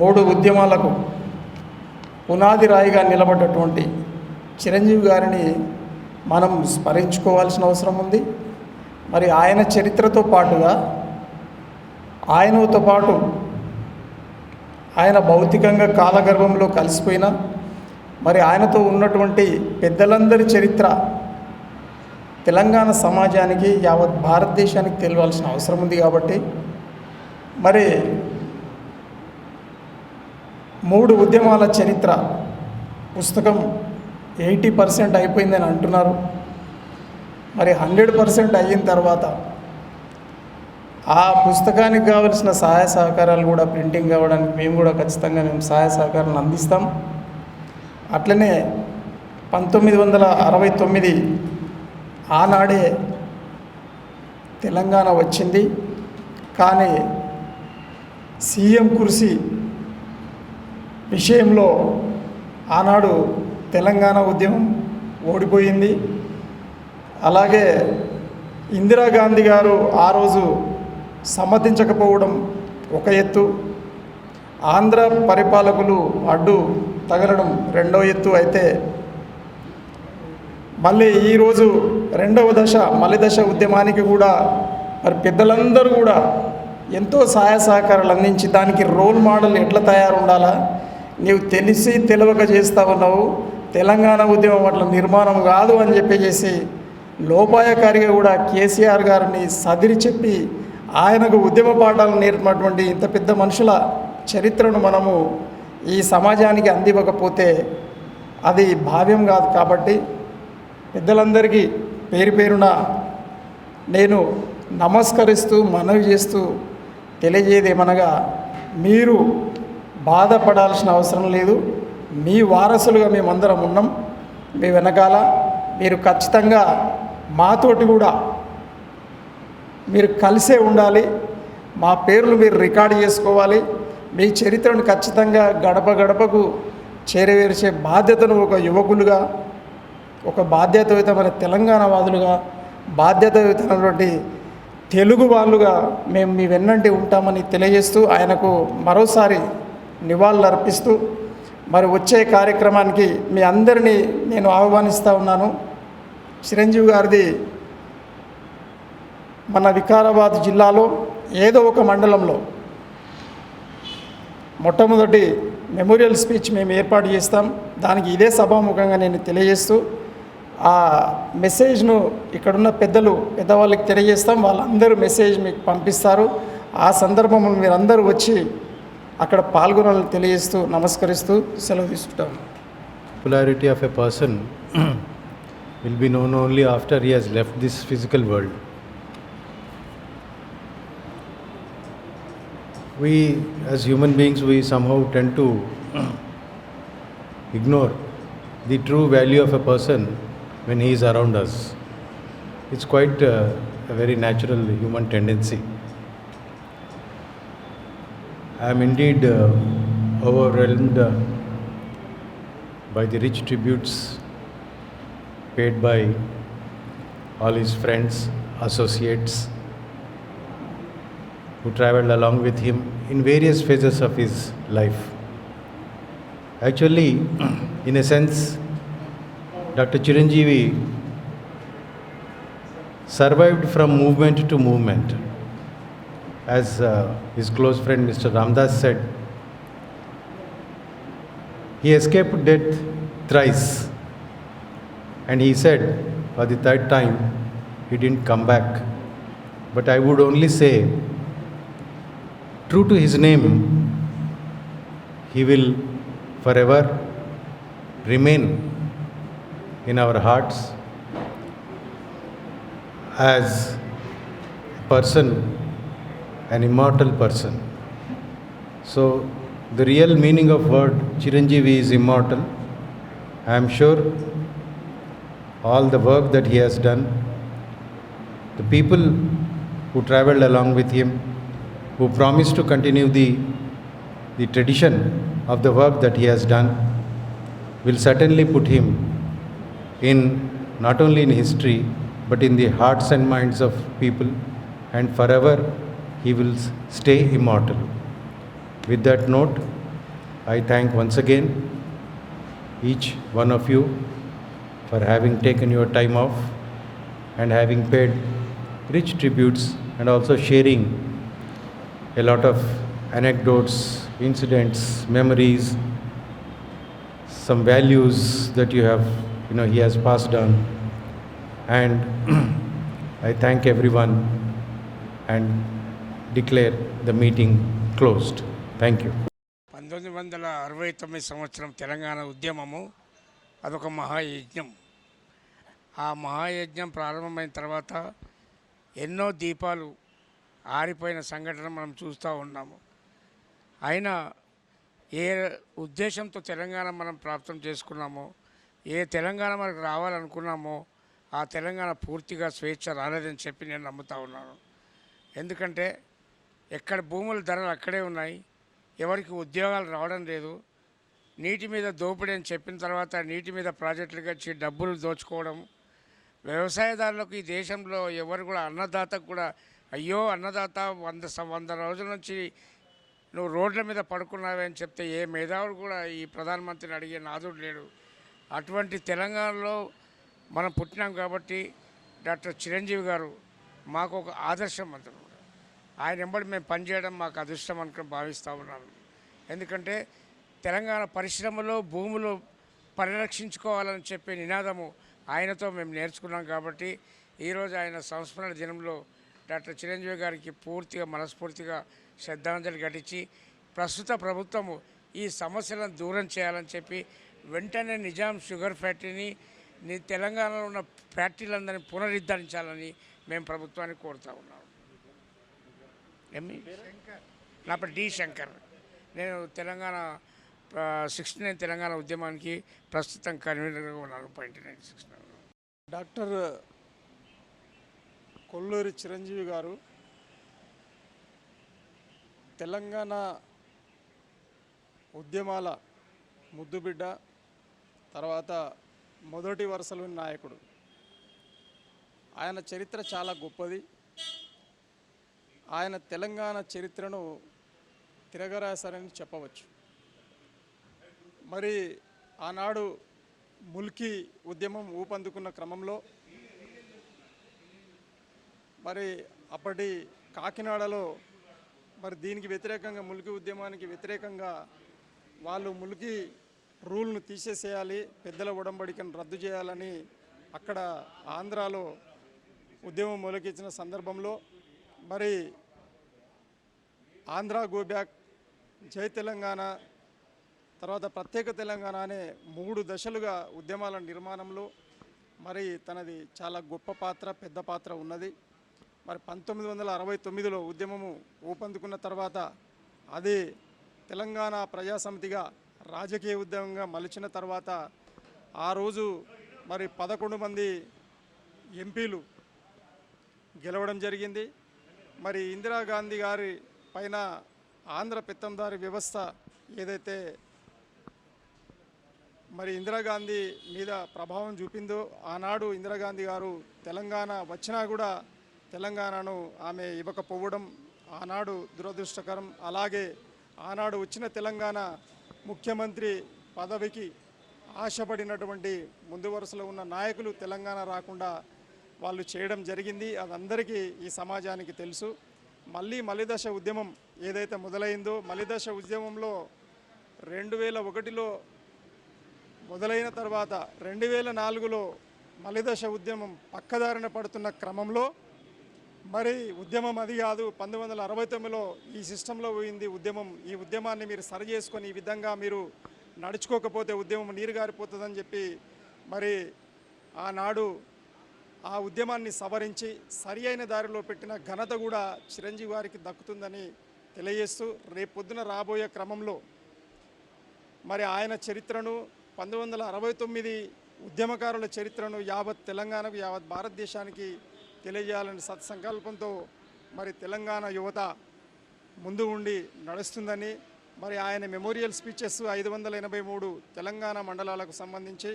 3 ఉద్యమాలకు పునాది రాయిగా నిలబడ్డటువంటి చిరంజీవి గారిని మనం స్మరించుకోవాల్సిన అవసరం ఉంది. మరి ఆయన చరిత్రతో పాటుగా ఆయనతో పాటు ఆయన భౌతికంగా కాలగర్భంలో కలిసిపోయిన మరి ఆయనతో ఉన్నటువంటి పెద్దలందరి చరిత్ర తెలంగాణ సమాజానికి, యావత్ భారతదేశానికి తెలియాల్సిన అవసరం ఉంది. కాబట్టి మరి 3 ఉద్యమాల చరిత్ర పుస్తకం 80% అయిపోయిందని అంటున్నారు. మరి 100% అయిన తర్వాత ఆ పుస్తకానికి కావలసిన సహాయ సహకారాలు కూడా ప్రింటింగ్ కావడానికి మేము కూడా ఖచ్చితంగా సహాయ సహకారాలను అందిస్తాం. అట్లనే 1969 ఆనాడే తెలంగాణ వచ్చింది. కానీ సీఎం కుర్సీ విషయంలో ఆనాడు తెలంగాణ ఉద్యమం ఓడిపోయింది. అలాగే ఇందిరాగాంధీ గారు ఆ రోజు సమ్మతించకపోవడం ఒక ఎత్తు, ఆంధ్ర పరిపాలకులు అడ్డు తగలడం రెండవ ఎత్తు అయితే, మళ్ళీ ఈరోజు రెండవ దశ మలిదశ ఉద్యమానికి కూడా మరి పెద్దలందరూ కూడా ఎంతో సహాయ సహకారాలు అందించి దానికి రోల్ మోడల్ ఎట్లా తయారు ఉండాలా, నీవు తెలిసి తెలవక చేస్తూ ఉన్నావు, తెలంగాణ ఉద్యమం అట్లా నిర్మాణం కాదు అని చెప్పేసి లోపాయకారిగా కూడా కేసీఆర్ గారిని సదిరి చెప్పి ఆయనకు ఉద్యమ పాఠాలు నేర్పినటువంటి ఇంత పెద్ద మనుషుల చరిత్రను మనము ఈ సమాజానికి అందివ్వకపోతే అది భావ్యం కాదు. కాబట్టి పెద్దలందరికీ పేరు పేరున నేను నమస్కరిస్తూ మనవి చేస్తూ తెలియజేది ఏమనగా, మీరు బాధపడాల్సిన అవసరం లేదు. మీ వారసులుగా మేమందరం ఉన్నాం. మీ వెనకాల మీరు ఖచ్చితంగా మాతోటి కూడా మీరు కలిసే ఉండాలి. మా పేర్లు మీరు రికార్డు చేసుకోవాలి. మీ చరిత్రను ఖచ్చితంగా గడప గడపకు చేరవేర్చే బాధ్యతను ఒక యువకులుగా, ఒక బాధ్యతాయుతమైన తెలంగాణవాదులుగా, బాధ్యతాయుతమైనటువంటి తెలుగు వాళ్ళుగా మేము మీ వెన్నంటి ఉంటామని తెలియజేస్తూ ఆయనకు మరోసారి నివాళులు అర్పిస్తూ మరి వచ్చే కార్యక్రమానికి మీ అందరినీ నేను ఆహ్వానిస్తూ ఉన్నాను. చిరంజీవి గారిది మన వికారాబాద్ జిల్లాలో ఏదో ఒక మండలంలో మొట్టమొదటి మెమోరియల్ స్పీచ్ మేము ఏర్పాటు చేస్తాం. దానికి ఇదే సభాముఖంగా నేను తెలియజేస్తూ ఆ మెసేజ్ను ఇక్కడున్న పెద్దవాళ్ళకి తెలియజేస్తాం. వాళ్ళందరూ మెసేజ్ మీకు పంపిస్తారు. ఆ సందర్భంలో మీరందరూ వచ్చి అక్కడ పాల్గొనాలని తెలియజేస్తూ నమస్కరిస్తూ సెలవు తీసుకుంటాం. Popularity of a person will be known only after he has left this physical world. We as human beings, we somehow tend to ignore the true value of a person when he is around us. It's quite a very natural human tendency. I am indeed overwhelmed by the rich tributes paid by all his friends, associates, who travelled along with him in various phases of his life. Actually, in a sense, Dr. Chiranjeevi survived from movement to movement. As his close friend Mr. Ramdas said, he escaped death thrice, and he said for the third time he didn't come back. But I would only say, true to his name, he will forever remain in our hearts as a person, an immortal person. So the real meaning of word Chiranjeevi is immortal. I am sure all the work that he has done, the people who travelled along with him, who promised to continue the tradition of the work that he has done, will certainly put him in not only in history but in the hearts and minds of people, and forever he will stay immortal. With that note, I thank once again each one of you for having taken your time off and having paid rich tributes and also sharing a lot of anecdotes, incidents, memories, some values that you have, he has passed on. And I thank everyone and declare the meeting closed. Thank you. 1969 సంవత్సరం తెలంగాణ ఉద్యమము అదొక మహాయజ్ఞం. ఆ మహాయజ్ఞం ప్రారంభమైన తర్వాత ఎన్నో దీపాలు ఆరిపోయిన సంఘటన మనం చూస్తూ ఉన్నాము. అయినా ఏ ఉద్దేశంతో తెలంగాణ మనం ప్రాప్తం చేసుకున్నామో, ఏ తెలంగాణ మనకు రావాలనుకున్నామో ఆ తెలంగాణ పూర్తిగా స్వేచ్ఛ రాలేదని చెప్పి నేను నమ్ముతా ఉన్నాను. ఎందుకంటే ఎక్కడ భూముల ధరలు అక్కడే ఉన్నాయి, ఎవరికి ఉద్యోగాలు రావడం లేదు, నీటి మీద దోపిడీ అని చెప్పిన తర్వాత నీటి మీద ప్రాజెక్టులు కట్టి డబ్బులు దోచుకోవడం, వ్యవసాయదారులకు ఈ దేశంలో ఎవరు కూడా అన్నదాతకు కూడా అయ్యో అన్నదాత 100 రోజుల నుంచి నువ్వు రోడ్ల మీద పడుకున్నావే అని చెప్తే ఏ మేధావుడు కూడా ఈ ప్రధానమంత్రిని అడిగే నాదుడు లేడు. అటువంటి తెలంగాణలో మనం పుట్టినాం కాబట్టి డాక్టర్ చిరంజీవి గారు మాకు ఒక ఆదర్శవంతుడు. ఆయన వెంబడి మేము పనిచేయడం మాకు అదృష్టం అనుకుని భావిస్తూ ఉన్నాను. ఎందుకంటే తెలంగాణ పరిశ్రమలో భూములు పరిరక్షించుకోవాలని చెప్పే నినాదము ఆయనతో మేము నేర్చుకున్నాం. కాబట్టి ఈరోజు ఆయన సంస్మరణ దినంలో డాక్టర్ చిరంజీవి గారికి పూర్తిగా మనస్ఫూర్తిగా శ్రద్ధాంజలి ఘటించి ప్రస్తుత ప్రభుత్వము ఈ సమస్యలను దూరం చేయాలని చెప్పి వెంటనే నిజాం షుగర్ ఫ్యాక్టరీని తెలంగాణలో ఉన్న ఫ్యాక్టరీలందరినీ పునరుద్ధరించాలని మేము ప్రభుత్వాన్ని కోరుతా ఉన్నాము. నా పేరు డి శంకర్. నేను తెలంగాణ 69 తెలంగాణ ఉద్యమానికి ప్రస్తుతం కన్వీనర్గా ఉన్నాను. 96 డాక్టర్ కొల్లూరి చిరంజీవి గారు తెలంగాణ ఉద్యమాల ముద్దుబిడ్డ, తర్వాత మొదటి వరుసలోని నాయకుడు. ఆయన చరిత్ర చాలా గొప్పది. ఆయన తెలంగాణ చరిత్రను తిరగరాశారని చెప్పవచ్చు. మరి ఆనాడు ముల్కీ ఉద్యమం ఊపందుకున్న క్రమంలో మరి అప్పటి కాకినాడలో మరి దీనికి వ్యతిరేకంగా, ముల్కీ ఉద్యమానికి వ్యతిరేకంగా వాళ్ళు ముల్కీ రూల్ను తీసేసేయాలి, పెద్దల ఉడంబడికను రద్దు చేయాలని అక్కడ ఆంధ్రాలో ఉద్యమం మొదలెచ్చిన సందర్భంలో మరి ఆంధ్ర గో బ్యాక్, జై తెలంగాణ, తర్వాత ప్రత్యేక తెలంగాణ అనే 3 దశలుగా ఉద్యమాల నిర్మాణంలో మరి తనది చాలా గొప్ప పాత్ర, పెద్ద పాత్ర ఉన్నది. మరి 1969లో ఉద్యమము ఊపందుకున్న తర్వాత అది తెలంగాణ ప్రజాసమితిగా రాజకీయ ఉద్యమంగా మలిచిన తర్వాత ఆ రోజు మరి 11 మంది ఎంపీలు గెలవడం జరిగింది. మరి ఇందిరాగాంధీ గారి పైన ఆంధ్ర పెత్తందారి వ్యవస్థ ఏదైతే మరి ఇందిరాగాంధీ మీద ప్రభావం చూపిందో, ఆనాడు ఇందిరాగాంధీ గారు తెలంగాణ వచ్చినా కూడా తెలంగాణను ఆమె ఇవ్వకపోవడం ఆనాడు దురదృష్టకరం. అలాగే ఆనాడు వచ్చిన తెలంగాణ ముఖ్యమంత్రి పదవికి ఆశపడినటువంటి ముందు వరుసలో ఉన్న నాయకులు తెలంగాణ రాకుండా వాళ్ళు చేయడం జరిగింది. అది అందరికీ ఈ సమాజానికి తెలుసు. మలిదశ ఉద్యమం ఏదైతే మొదలైందో, మలిదశ ఉద్యమంలో 2001లో మొదలైన తర్వాత 2004లో మలిదశ ఉద్యమం పక్కదారిన పడుతున్న క్రమంలో మరి ఉద్యమం అది కాదు, 1969లో ఈ సిస్టంలో పోయింది ఉద్యమం. ఈ ఉద్యమాన్ని మీరు సరి చేసుకొని ఈ విధంగా మీరు నడుచుకోకపోతే ఉద్యమం నీరు గారిపోతుందని చెప్పి మరి ఆనాడు ఆ ఉద్యమాన్ని సవరించి సరి అయిన దారిలో పెట్టిన ఘనత కూడా చిరంజీవి గారికి దక్కుతుందని తెలియజేస్తూ రేపొద్దున రాబోయే క్రమంలో మరి ఆయన చరిత్రను 1969 ఉద్యమకారుల చరిత్రను యావత్ తెలంగాణకు, యావత్ భారతదేశానికి తెలియజేయాలని సత్సంకల్పంతో మరి తెలంగాణ యువత ముందు ఉండి నడుస్తుందని, మరి ఆయన మెమోరియల్ స్పీచెస్ 583 తెలంగాణ మండలాలకు సంబంధించి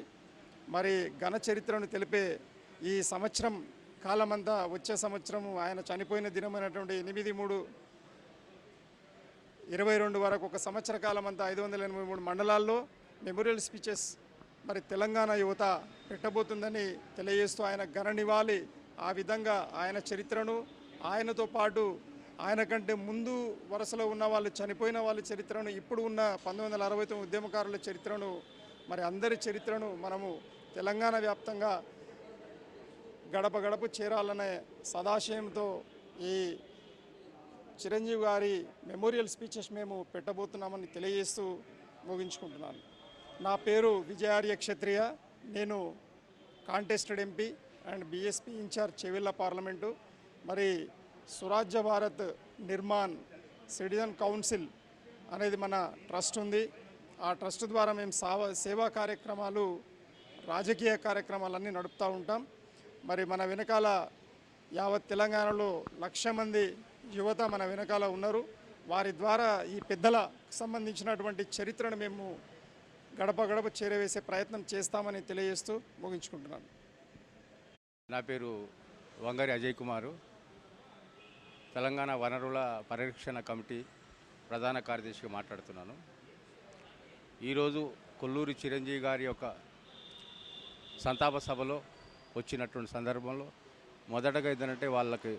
మరి ఘన చరిత్రను తెలిపే ఈ సంవత్సరం కాలమంతా వచ్చే సంవత్సరం ఆయన చనిపోయిన దినమైనటువంటి 8/3/22 వరకు ఒక సంవత్సర కాలమంతా 583 మండలాల్లో మెమోరియల్ స్పీచెస్ మరి తెలంగాణ యువత పెట్టబోతుందని తెలియజేస్తూ ఆయన ఘన నివాళి ఆ విధంగా ఆయన చరిత్రను, ఆయనతో పాటు ఆయన కంటే ముందు వరుసలో ఉన్న వాళ్ళు చనిపోయిన వాళ్ళ చరిత్రను, ఇప్పుడు ఉన్న 1969 ఉద్యమకారుల చరిత్రను, మరి అందరి చరిత్రను మనము తెలంగాణ వ్యాప్తంగా గడప గడప చేరాలనే సదాశయంతో ఈ చిరంజీవి గారి మెమోరియల్ స్పీచెస్ మేము పెట్టబోతున్నామని తెలియజేస్తూ ముగించుకుంటున్నాను. నా పేరు విజయార్య క్షత్రియ. నేను contested MP and BSP incharge Chevella parliament. మరి స్వరాజ్య భారత్ నిర్మాణ్ సిటిజన్ కౌన్సిల్ అనేది మన ట్రస్ట్ ఉంది. ఆ ట్రస్ట్ ద్వారా మేము సేవా కార్యక్రమాలు, రాజకీయ కార్యక్రమాలన్నీ నడుపుతూ ఉంటాం. మరి మన వెనకాల యావత్ తెలంగాణలో 1,00,000 మంది యువత మన వెనకాల ఉన్నారు. వారి ద్వారా ఈ పెద్దలకు సంబంధించినటువంటి చరిత్రను మేము గడప గడప చేరవేసే ప్రయత్నం చేస్తామని తెలియజేస్తూ ముగించుకుంటున్నాను. నా పేరు వంగరి అజయ్ కుమారు. తెలంగాణ వనరుల పరిరక్షణ కమిటీ ప్రధాన కార్యదర్శిగా మాట్లాడుతున్నాను. ఈరోజు కొల్లూరి చిరంజీవి గారి యొక్క సంతాప సభలో వచ్చినటువంటి సందర్భంలో మొదటగా ఏంటంటే వాళ్ళకి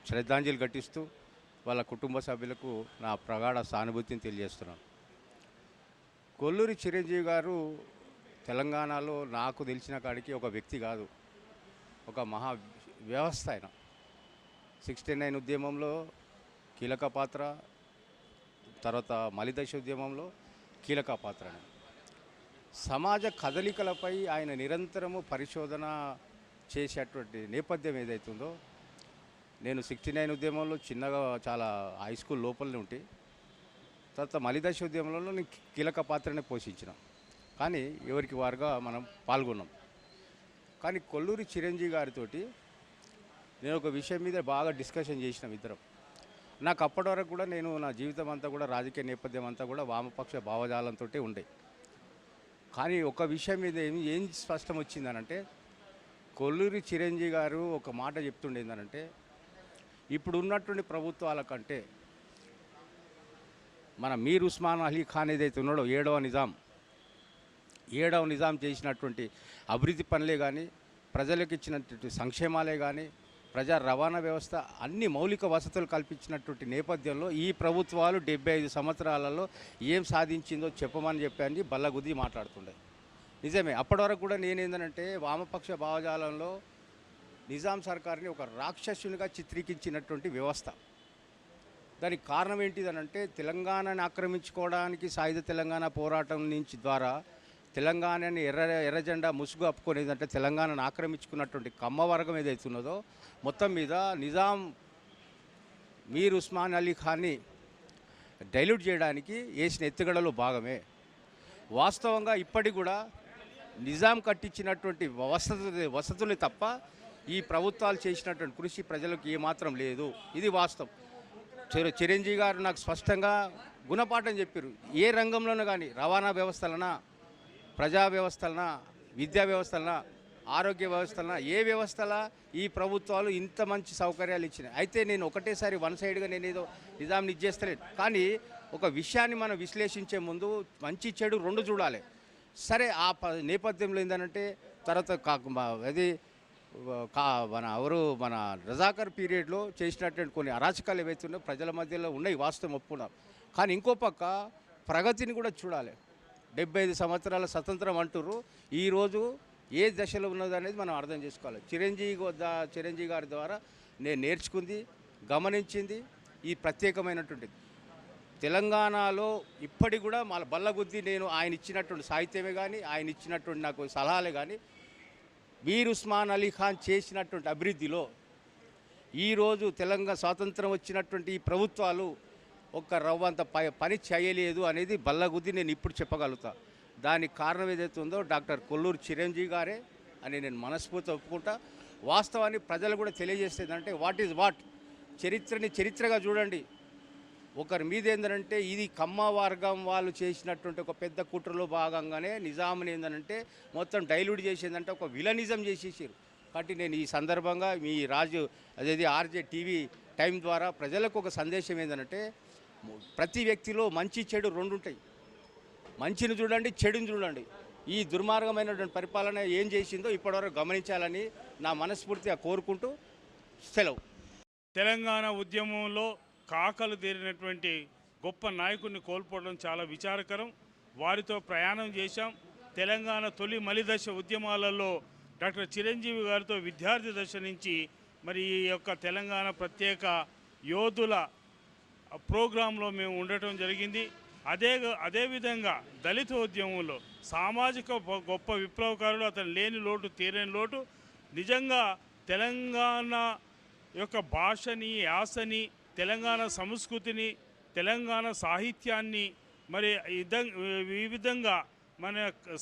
శ్రద్ధాంజలి ఘటిస్తూ వాళ్ళ కుటుంబ సభ్యులకు నా ప్రగాఢ సానుభూతిని తెలియజేస్తున్నాను. కొల్లూరి చిరంజీవి గారు తెలంగాణలో నాకు తెలిసిన కాడికి ఒక వ్యక్తి కాదు, ఒక మహా వ్యవస్థ. ఆయన 69 ఉద్యమంలో కీలక పాత్ర, తర్వాత మలిదశ ఉద్యమంలో కీలక పాత్ర. సమాజ కదలికలపై ఆయన నిరంతరము పరిశోధన చేసేటువంటి నేపథ్యం ఏదైతుందో, నేను 69 ఉద్యమంలో చిన్నగా చాలా హై స్కూల్ లోపలనే ఉంటే, తర్వాత మలిదశ ఉద్యమంలో నేను కీలక పాత్రనే పోషించిన, కానీ ఎవరికి వారుగా మనం పాల్గొన్నాం. కానీ కొల్లూరి చిరంజీవి గారితో నేను ఒక విషయం మీద బాగా డిస్కషన్ చేసినాం ఇద్దరం. నాకు అప్పటి వరకు కూడా నేను నా జీవితం అంతా కూడా రాజకీయ నేపథ్యం అంతా కూడా వామపక్ష భావజాలంతో ఉండే. కానీ ఒక విషయం మీద ఏం స్పష్టం వచ్చిందనంటే, కొల్లూరి చిరంజీవి గారు ఒక మాట చెప్తుండేందనంటే, ఇప్పుడు ఉన్నటువంటి ప్రభుత్వాల కంటే మన మీర్ ఉస్మాన్ అలీ ఖాన్ ఏదైతే ఉన్నాడో ఏడవ నిజాం చేసినటువంటి అభివృద్ధి పనులే కానీ, ప్రజలకు ఇచ్చినటువంటి సంక్షేమాలే కానీ, ప్రజా రవాణా వ్యవస్థ అన్ని మౌలిక వసతులు కల్పించినటువంటి నేపథ్యంలో ఈ ప్రభుత్వాలు 75 సంవత్సరాలలో ఏం సాధించిందో చెప్పమని చెప్పని బల్లగుద్ది మాట్లాడుతుండే. నిజమే, అప్పటి వరకు కూడా నేనేందనంటే వామపక్ష భావజాలంలో నిజాం సర్కార్ని ఒక రాక్షసునిగా చిత్రీకరించినటువంటి వ్యవస్థ. దానికి కారణం ఏంటిదనంటే, తెలంగాణని ఆక్రమించుకోవడానికి సాయుధ తెలంగాణ పోరాటం నుంచి ద్వారా తెలంగాణని ఎర్రజెండా ముసుగు అప్పుకునేదంటే తెలంగాణను ఆక్రమించుకున్నటువంటి కమ్మ వర్గం ఏదైతున్నదో మొత్తం మీద నిజాం మీర్ ఉస్మాన్ అలీ ఖాన్ని డైల్యూట్ చేయడానికి వేసిన ఎత్తుగడలో భాగమే. వాస్తవంగా ఇప్పటికి కూడా నిజాం కట్టించినటువంటి వసతులు తప్ప ఈ ప్రభుత్వాలు చేసినటువంటి కృషి ప్రజలకు ఏమాత్రం లేదు. ఇది వాస్తవం. చిరంజీవి గారు నాకు స్పష్టంగా గుణపాఠం చెప్పారు. ఏ రంగంలోనూ కానీ, రవాణా వ్యవస్థలనా, ప్రజా వ్యవస్థలనా, విద్యా వ్యవస్థలనా, ఆరోగ్య వ్యవస్థలనా, ఏ వ్యవస్థలా ఈ ప్రభుత్వాలు ఇంత మంచి సౌకర్యాలు ఇచ్చినాయి. అయితే నేను ఒకటేసారి వన్ సైడ్గా నేనేదో నిజాంని ఇచ్చేస్తలేదు. కానీ ఒక విషయాన్ని మనం విశ్లేషించే ముందు మంచి చెడు రెండు చూడాలి. సరే, ఆ నేపథ్యంలో ఏంటంటే తర్వాత అది మన రజాకర్ పీరియడ్లో చేసినటువంటి కొన్ని అరాచకాలు ఏవైతే ఉన్నాయో ప్రజల మధ్యలో ఉన్నాయి, వాస్తవం ఒప్పుకున్నాం. కానీ ఇంకో పక్క ప్రగతిని కూడా చూడాలి. 75 సంవత్సరాల స్వతంత్రం అంటుర్రు, ఈరోజు ఏ దశలో ఉన్నది అనేది మనం అర్థం చేసుకోవాలి. చిరంజీవి గారి ద్వారా నేను నేర్చుకుంది, గమనించింది ఈ ప్రత్యేకమైనటువంటిది. తెలంగాణలో ఇప్పటికి కూడా మన బల్లగుద్ది నేను ఆయన ఇచ్చినటువంటి సాహిత్యమే కానీ, ఆయన ఇచ్చినటువంటి నాకు సలహాలే కానీ, మీర్ ఉస్మాన్ అలీ ఖాన్ చేసినటువంటి అభివృద్ధిలో ఈరోజు తెలంగాణ స్వాతంత్రం వచ్చినటువంటి ఈ ప్రభుత్వాలు ఒక్క రవ్వంత పని చేయలేదు అనేది బల్లగుద్ది నేను ఇప్పుడు చెప్పగలుగుతా. దానికి కారణం ఏదైతే ఉందో డాక్టర్ కొల్లూరి చిరంజీవి గారే అని నేను మనస్ఫూర్తి ఒప్పుకుంటా. వాస్తవాన్ని ప్రజలు కూడా తెలియజేసేదంటే వాట్ ఈజ్ వాట్, చరిత్రని చరిత్రగా చూడండి. ఒకరి మీద ఏంటంటే ఇది కమ్మ వర్గం వాళ్ళు చేసినటువంటి ఒక పెద్ద కుట్రలో భాగంగానే నిజాంని ఏంటంటే మొత్తం డైల్యూట్ చేసేదంటే ఒక విలనిజం చేసేసారు. కాబట్టి నేను ఈ సందర్భంగా మీ అదేది ఆర్జే టీవీ టైం ద్వారా ప్రజలకు ఒక సందేశం ఏంటంటే, ప్రతి వ్యక్తిలో మంచి చెడు రెండు ఉంటాయి. మంచిని చూడండి, చెడుని చూడండి. ఈ దుర్మార్గమైనటువంటి పరిపాలన ఏం చేసిందో ఇప్పటివరకు గమనించాలని నా మనస్ఫూర్తిగా కోరుకుంటూ సెలవు. తెలంగాణ ఉద్యమంలో కాకలు తీరినటువంటి గొప్ప నాయకుడిని కోల్పోవడం చాలా విచారకరం. వారితో ప్రయాణం చేశాం. తెలంగాణ తొలి మలిదశ ఉద్యమాలలో డాక్టర్ చిరంజీవి గారితో విద్యార్థి దశ నుంచి మరి ఈ యొక్క తెలంగాణ ప్రత్యేక యోధుల ప్రోగ్రాంలో మేము ఉండటం జరిగింది. అదేవిధంగా దళిత ఉద్యమంలో సామాజిక గొప్ప విప్లవకారుడు, అతను లేని లోటు తీరని లోటు. నిజంగా తెలంగాణ యొక్క భాషని, యాసని, తెలంగాణ సంస్కృతిని, తెలంగాణ సాహిత్యాన్ని మరి ఈ విధంగా మన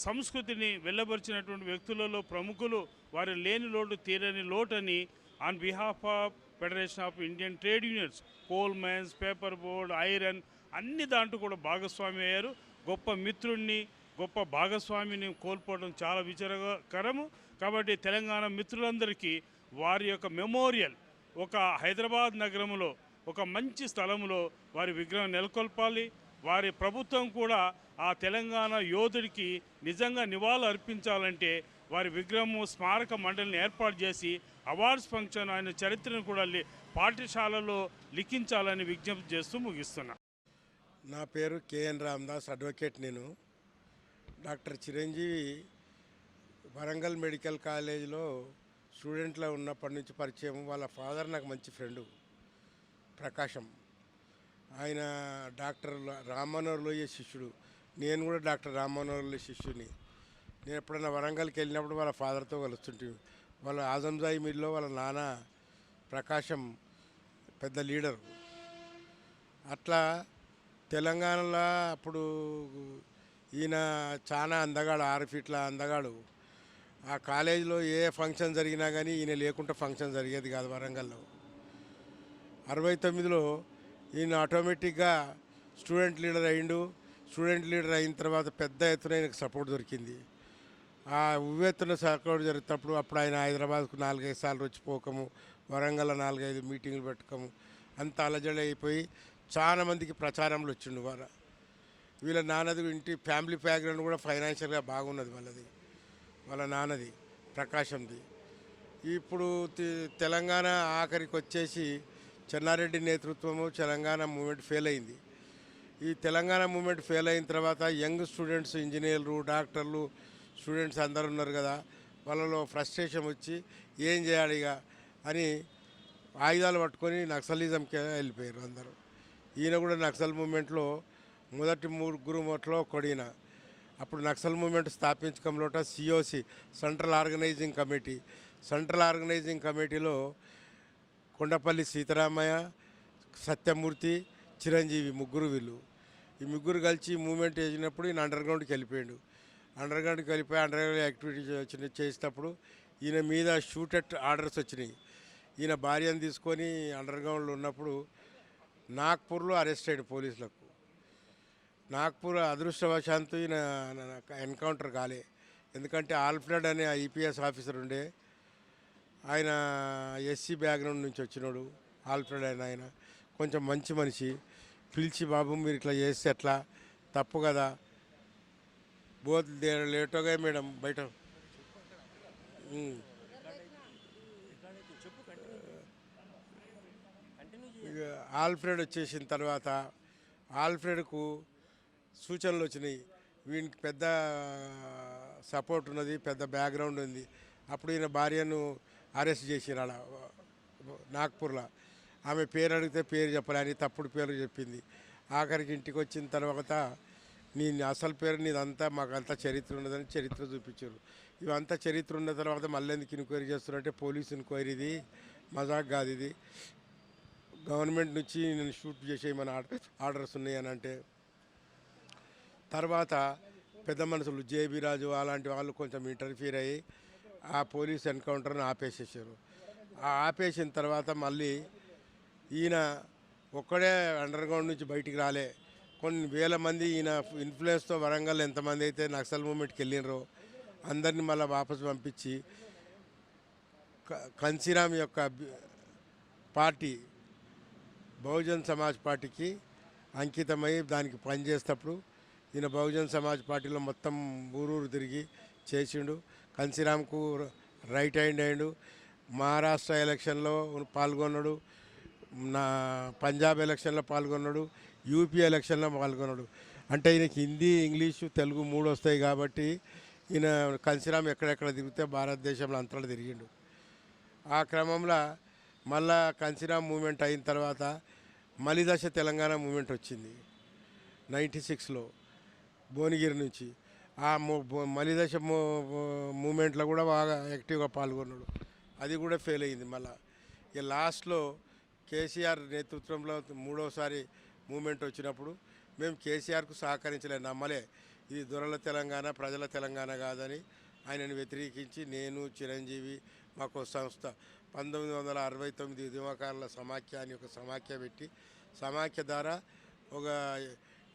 సంస్కృతిని వెళ్ళబరిచినటువంటి వ్యక్తులలో ప్రముఖులు. వారి లేని లోటు తీరని లోటని on behalf of federation of Indian trade unions, coal mines, paper board, iron అన్ని దాంట్లో కూడా భాగస్వామి అయ్యారు. గొప్ప మిత్రుడిని, గొప్ప భాగస్వామిని కోల్పోవడం చాలా విచారకరము. కాబట్టి తెలంగాణ మిత్రులందరికీ వారి యొక్క మెమోరియల్ ఒక హైదరాబాద్ నగరంలో ఒక మంచి స్థలంలో వారి విగ్రహం నెలకొల్పాలి. వారి ప్రభుత్వం కూడా ఆ తెలంగాణ యోధుడికి నిజంగా నివాళులు అర్పించాలంటే వారి విగ్రహము స్మారక మండలిని ఏర్పాటు చేసి అవార్డ్స్ ఫంక్షన్ ఆయన చరిత్రను కూడా పాఠశాలలో లిఖించాలని విజ్ఞప్తి చేస్తూ ముగిస్తున్నా. నా పేరు కేఎన్ రామదాస్, అడ్వకేట్. నేను డాక్టర్ చిరంజీవి వరంగల్ మెడికల్ కాలేజీలో స్టూడెంట్లో ఉన్నప్పటి నుంచి పరిచయం. వాళ్ళ ఫాదర్ నాకు మంచి ఫ్రెండు, ప్రకాశం. ఆయన డాక్టర్ రామ్మనోహర్ లోహియ శిష్యుడు. నేను కూడా డాక్టర్ రామ్మనోహర్ లోహియ శిష్యుని. నేను ఎప్పుడైనా వరంగల్కి వెళ్ళినప్పుడు వాళ్ళ ఫాదర్తో కలుస్తుంటే, వాళ్ళ ఆజంజాయి మిల్లో వాళ్ళ నాన్న ప్రకాశం పెద్ద లీడరు. అట్లా తెలంగాణలో అప్పుడు ఈయన చాలా అందగాడు, 6 ఫీట్ల అందగాడు. ఆ కాలేజీలో ఏ ఫంక్షన్ జరిగినా కానీ ఈయన లేకుండా ఫంక్షన్ జరిగేది కాదు వరంగల్లో. 69లో ఈయన ఆటోమేటిక్గా స్టూడెంట్ లీడర్ అయిండు. స్టూడెంట్ లీడర్ అయిన తర్వాత పెద్ద ఎత్తున ఆయనకు సపోర్ట్ దొరికింది. ఆ ఉవ్వెత్తున సపోర్ట్ జరుగుతున్నప్పుడు అప్పుడు ఆయన హైదరాబాద్కు 4-5 సార్లు వచ్చిపోకము, వరంగల్లో 4-5 మీటింగ్లు పెట్టుకోము, అంత అలజడి అయిపోయి చాలా మందికి ప్రచారంలో వచ్చిండు. వీళ్ళ నాన్నది ఇంటి ఫ్యామిలీ బ్యాక్గ్రౌండ్ కూడా ఫైనాన్షియల్గా బాగున్నది వాళ్ళది, వాళ్ళ నాన్నది ప్రకాశంది. ఇప్పుడు తెలంగాణ ఆఖరికి వచ్చేసి చెన్నారెడ్డి నేతృత్వము తెలంగాణ మూమెంట్ ఫెయిల్ అయింది. ఈ తెలంగాణ మూమెంట్ ఫెయిల్ అయిన తర్వాత యంగ్ స్టూడెంట్స్, ఇంజనీర్లు, డాక్టర్లు, స్టూడెంట్స్ అందరు ఉన్నారు కదా, వాళ్ళలో ఫ్రస్ట్రేషన్ వచ్చి ఏం చేయాలి ఇక అని ఆయుధాలు పట్టుకొని నక్సలిజంకి వెళ్ళిపోయారు అందరూ. ఈయన కూడా నక్సల్ మూమెంట్లో మొదటి 3 ఒకడిన. అప్పుడు నక్సల్ మూమెంట్ స్థాపించకంలోట COC, central organising committee. Central organising కమిటీలో కొండపల్లి సీతారామయ్య, సత్యమూర్తి, చిరంజీవి వీళ్ళు. ఈ ముగ్గురు కలిసి మూమెంట్ చేసినప్పుడు ఈయన అండర్గ్రౌండ్కి వెళ్ళిపోయాడు. అండర్గ్రౌండ్కి వెళ్ళిపోయి అండర్గ్రౌండ్ యాక్టివిటీ చేసేటప్పుడు ఈయన మీద షూటెట్ ఆర్డర్స్ వచ్చినాయి. ఈయన భార్యను తీసుకొని అండర్గ్రౌండ్లో ఉన్నప్పుడు నాగ్పూర్లో అరెస్ట్ అయ్యాడు పోలీసులకు. నాగ్పూర్ అదృష్టవశాంతు ఈయన ఎన్కౌంటర్ కాలే. ఎందుకంటే ఆల్ఫ్రెడ్ అనే ఐపీఎస్ ఆఫీసర్ ఉండే, ఆయన ఎస్సీ బ్యాక్గ్రౌండ్ నుంచి వచ్చినాడు. ఆల్ఫ్రెడ్ ఆయన కొంచెం మంచి మనిషి. పిలిచి, బాబు మీరు ఇట్లా చేస్తే ఎట్లా, తప్పు కదా, బోత్ లేటోగా మేడం బయట ఆల్ఫ్రెడ్ వచ్చేసిన తర్వాత ఆల్ఫ్రెడ్కు సూచనలు వచ్చినాయి. వీనికి పెద్ద సపోర్ట్ ఉన్నది, పెద్ద బ్యాక్గ్రౌండ్ ఉంది. అప్పుడు ఈయన భార్యను అరెస్ట్ చేసినాడు నాగ్పూర్లో. ఆమె పేరు అడిగితే పేరు చెప్పాలని తప్పుడు పేరు చెప్పింది. ఆఖరికి ఇంటికి వచ్చిన తర్వాత నీ అసలు పేరు నీదంతా మాకంతా చరిత్ర ఉన్నదని చరిత్ర చూపించారు. ఇవంతా చరిత్ర ఉన్న తర్వాత మళ్ళీ ఎందుకు ఎంక్వైరీ చేస్తున్నారంటే పోలీస్ ఎంక్వైరీ, ఇది మజాక్ కాదు, ఇది గవర్నమెంట్ నుంచి నేను షూట్ చేసేయమని ఆర్డర్స్ ఉన్నాయని అంటే. తర్వాత పెద్ద మనుషులు జేబీ రాజు అలాంటి వాళ్ళు కొంచెం ఇంటర్ఫీర్ అయ్యి ఆ పోలీస్ ఎన్కౌంటర్ని ఆపేసేసారు. ఆపేసిన తర్వాత మళ్ళీ ఈయన ఒక్కడే అండర్గ్రౌండ్ నుంచి బయటికి రాలే. కొన్ని వేల మంది ఈయన ఇన్ఫ్లుయెన్స్తో వరంగల్ ఎంతమంది అయితే నక్సల్ మూమెంట్కి వెళ్ళినరో అందరినీ మళ్ళీ వాపసు పంపించి కన్సీరామ్ యొక్క పార్టీ బహుజన్ సమాజ్ పార్టీకి అంకితమై దానికి పనిచేసేటప్పుడు ఈయన బహుజన్ సమాజ్ పార్టీలో మొత్తం ఊరూరు తిరిగి చేసిండు. కన్సీరామ్కు రైట్ హ్యాండ్ అయ్యిండు. మహారాష్ట్ర ఎలక్షన్లో పాల్గొన్నాడు, నా పంజాబ్ ఎలక్షన్లో పాల్గొన్నాడు, యూపీ ఎలక్షన్లో పాల్గొన్నాడు. అంటే ఈయనకి హిందీ, ఇంగ్లీషు, తెలుగు 3 వస్తాయి కాబట్టి ఈయన కన్సీరామ్ ఎక్కడెక్కడ తిరిగితే భారతదేశంలో అంతటా తిరిగిండు. ఆ క్రమంలో మళ్ళా కన్సీరామ్ మూమెంట్ అయిన తర్వాత మలిదశ తెలంగాణ మూమెంట్ వచ్చింది 96లో భువనగిరి నుంచి. ఆ మలిదశ మూమెంట్లో కూడా బాగా యాక్టివ్గా పాల్గొన్నాడు. అది కూడా ఫెయిల్ అయింది. మళ్ళీ ఇక లాస్ట్లో కేసీఆర్ నేతృత్వంలో 3వసారి మూమెంట్ వచ్చినప్పుడు మేము కేసీఆర్కు సహకరించలేదు, నమ్మలే. ఇది దొరల తెలంగాణ, ప్రజల తెలంగాణ కాదని ఆయనను వ్యతిరేకించి నేను, చిరంజీవి, మాకు సంస్థ 1969 ఉద్యమకారుల సమాఖ్య అని ఒక సమాఖ్య పెట్టి, సమాఖ్య ద్వారా ఒక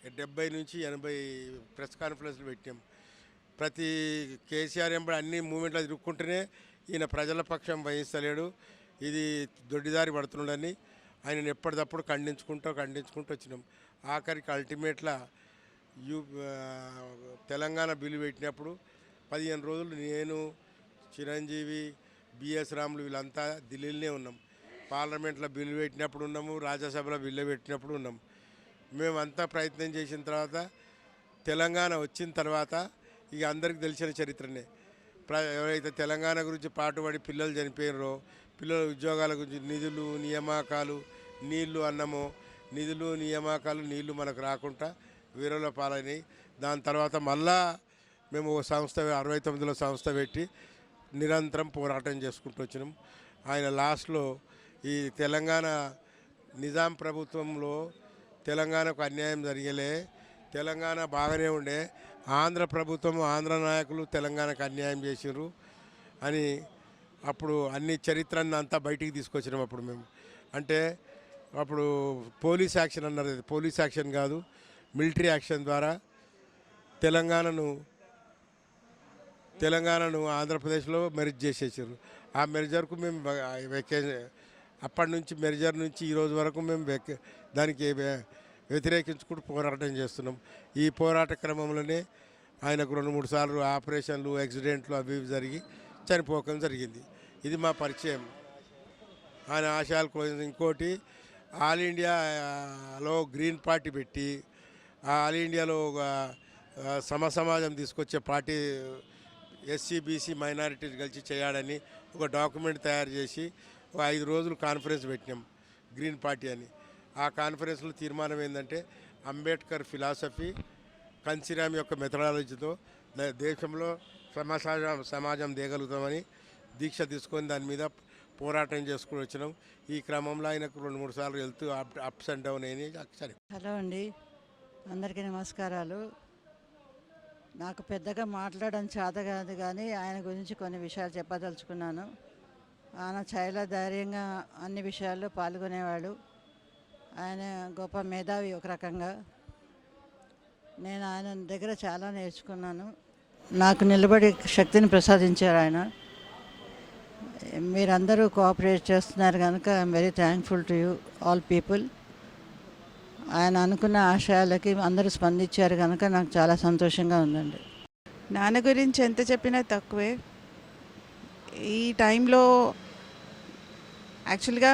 70 నుంచి 80 ప్రెస్ కాన్ఫరెన్స్లు పెట్టాం. ప్రతి కేసీఆర్ ఎంబడి అన్ని మూమెంట్లు తిరుక్కుంటూనే ఈయన ప్రజల పక్షం వహిస్తలేడు, ఇది దొడ్డిదారి పడుతున్నాడని ఆయనను ఎప్పటికప్పుడు ఖండించుకుంటూ వచ్చినాం. ఆఖరికి అల్టిమేట్లా తెలంగాణ బిల్లు పెట్టినప్పుడు 15 రోజులు నేను, చిరంజీవి, బిఎస్ రాములు వీళ్ళంతా ఢిల్లీలోనే ఉన్నాం. పార్లమెంట్లో బిల్లు పెట్టినప్పుడు ఉన్నాము, రాజ్యసభలో బిల్లు పెట్టినప్పుడు ఉన్నాం. మేమంతా ప్రయత్నం చేసిన తర్వాత తెలంగాణ వచ్చిన తర్వాత ఇక అందరికీ తెలిసిన చరిత్రనే. ఎవరైతే తెలంగాణ గురించి పాటుపడి పిల్లలు చనిపోయినారో, పిల్లల ఉద్యోగాల గురించి నిధులు నియామకాలు, నీళ్లు అన్నమో, నిధులు నియామకాలు నీళ్లు మనకు రాకుండా వీరుల పాలైనవి. దాని తర్వాత మళ్ళా మేము ఒక సంస్థ 69లో సంస్థ పెట్టి నిరంతరం పోరాటం చేసుకుంటూ వచ్చినాం. ఆయన లాస్ట్లో ఈ తెలంగాణ నిజాం ప్రభుత్వంలో తెలంగాణకు అన్యాయం జరిగలే, తెలంగాణ బాగానే ఉండే, ఆంధ్ర ప్రభుత్వం ఆంధ్ర నాయకులు తెలంగాణకు అన్యాయం చేసిర్రు అని అప్పుడు అన్ని చరిత్రను అంతా బయటికి తీసుకొచ్చినాం. అప్పుడు మేము అంటే అప్పుడు పోలీస్ యాక్షన్ అన్నారు, పోలీస్ యాక్షన్ కాదు, మిలిటరీ యాక్షన్ ద్వారా తెలంగాణను ఆంధ్రప్రదేశ్లో మెర్జ్ చేసేసారు. ఆ మెర్జర్కు మేము అప్పటి నుంచి మెర్జర్ నుంచి ఈరోజు వరకు మేము దానికి వ్యతిరేకించుకుంటూ పోరాటం చేస్తున్నాం. ఈ పోరాట క్రమంలోనే ఆయనకు 2-3 సార్లు ఆపరేషన్లు, యాక్సిడెంట్లు అవి ఇవి జరిగి చనిపోవడం జరిగింది. ఇది మా పరిచయం. ఆయన ఆశయాల కోసం. ఇంకోటి ఆల్ ఇండియాలో గ్రీన్ పార్టీ పెట్టి ఆల్ ఇండియాలో ఒక సమాజం తీసుకొచ్చే పార్టీ ఎస్సీ బీసీ మైనారిటీలు కలిసి చేయాలని ఒక డాక్యుమెంట్ తయారు చేసి ఒక 5 రోజులు కాన్ఫరెన్స్ పెట్టినాం, గ్రీన్ పార్టీ అని. ఆ కాన్ఫరెన్స్లో తీర్మానం ఏంటంటే అంబేద్కర్ ఫిలాసఫీ, కన్సిరామ్ యొక్క మెథడాలజీతో దేశంలో సమాజం దేగలుగుతామని దీక్ష తీసుకొని దాని మీద పోరాటం చేసుకుని వచ్చినాం. ఈ క్రమంలో ఆయనకు 2-3 సార్లు వెళ్తూ అప్స్ అండ్ డౌన్ అయినాయి. హలో అండి, అందరికీ నమస్కారాలు. నాకు పెద్దగా మాట్లాడడం చేత కాదు, కానీ ఆయన గురించి కొన్ని విషయాలు చెప్పదలుచుకున్నాను. ఆయన చాలా ధైర్యంగా అన్ని విషయాల్లో పాల్గొనేవాడు. ఆయన గొప్ప మేధావి ఒక రకంగా. నేను ఆయన దగ్గర చాలా నేర్చుకున్నాను. నాకు నిలబడి శక్తిని ప్రసాదించారు ఆయన. మీరందరూ కోఆపరేట్ చేస్తున్నారు కనుక I'm very thankful to you all people. ఆయన అనుకున్న ఆశయాలకి అందరూ స్పందించారు కనుక నాకు చాలా సంతోషంగా ఉందండి. నాన్న గురించి ఎంత చెప్పినా తక్కువే. ఈ టైంలో యాక్చువల్గా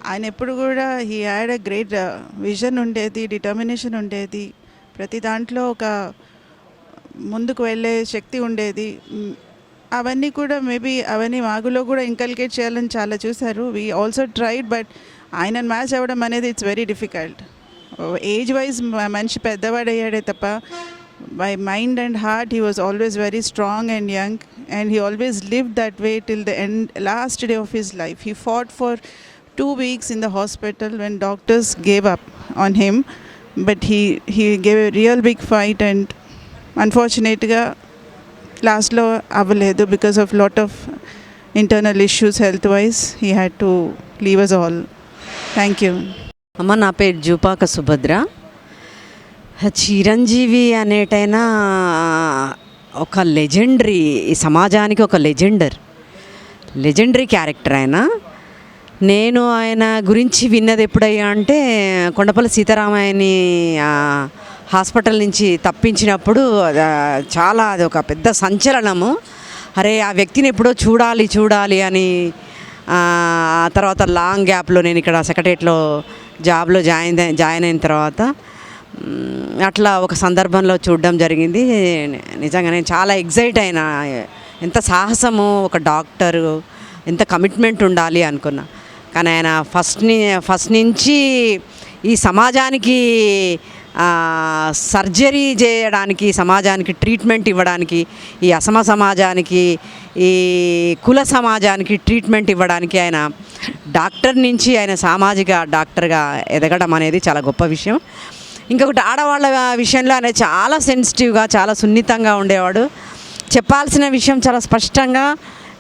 ఆయన ఎప్పుడు కూడా he had a great vision ఉండేది, డిటర్మినేషన్ ఉండేది, ప్రతి దాంట్లో ఒక ముందుకు వెళ్ళే శక్తి ఉండేది. అవన్నీ కూడా మేబీ అవన్నీ మాగులో కూడా ఇంకల్కేట్ చేయాలని చాలా చూశారు. వీ ఆల్సో ట్రైడ్, బట్ ఆయన మ్యాచ్ అవ్వడం అనేది it's very difficult. Age wise మనిషి పెద్దవాడయ్యాడే తప్ప by mind and heart he was always very strong and young, and he always lived that way till the end, last day of his life. He fought for 2 weeks in the hospital when doctors gave up on him, but he gave a real big fight, and unfortunately last lo avaledu because of lot of internal issues health wise. He had to leave us all. Thank you. అమ్మ, నా పేరు జూపాక సుభద్ర. చిరంజీవి అనేటైనా ఒక legendary, ఈ సమాజానికి ఒక legendary character ఆయన. నేను ఆయన గురించి విన్నది ఎప్పుడయ్యా అంటే కొండపల్లి సీతారామయ్యని హాస్పిటల్ నుంచి తప్పించినప్పుడు చాలా అది ఒక పెద్ద సంచలనము. అరే ఆ వ్యక్తిని ఎప్పుడో చూడాలి అని. తర్వాత లాంగ్ గ్యాప్లో నేను ఇక్కడ సెక్రటరియట్లో జాబ్లో జాయిన్ అయిన తర్వాత అట్లా ఒక సందర్భంలో చూడడం జరిగింది. నిజంగా నేను చాలా ఎగ్జైట్ అయినా. ఎంత సాహసము, ఒక డాక్టరు ఎంత కమిట్మెంట్ ఉండాలి అనుకున్నా. కానీ ఆయన ఫస్ట్ నుంచి ఈ సమాజానికి సర్జరీ చేయడానికి, సమాజానికి ట్రీట్మెంట్ ఇవ్వడానికి, ఈ అసమ సమాజానికి, ఈ కుల సమాజానికి ట్రీట్మెంట్ ఇవ్వడానికి ఆయన డాక్టర్ నుంచి ఆయన సామాజిక డాక్టర్గా ఎదగడం అనేది చాలా గొప్ప విషయం. ఇంకొకటి, ఆడవాళ్ళ విషయంలో ఆయన చాలా సెన్సిటివ్గా, చాలా సున్నితంగా ఉండేవాడు. చెప్పాల్సిన విషయం చాలా స్పష్టంగా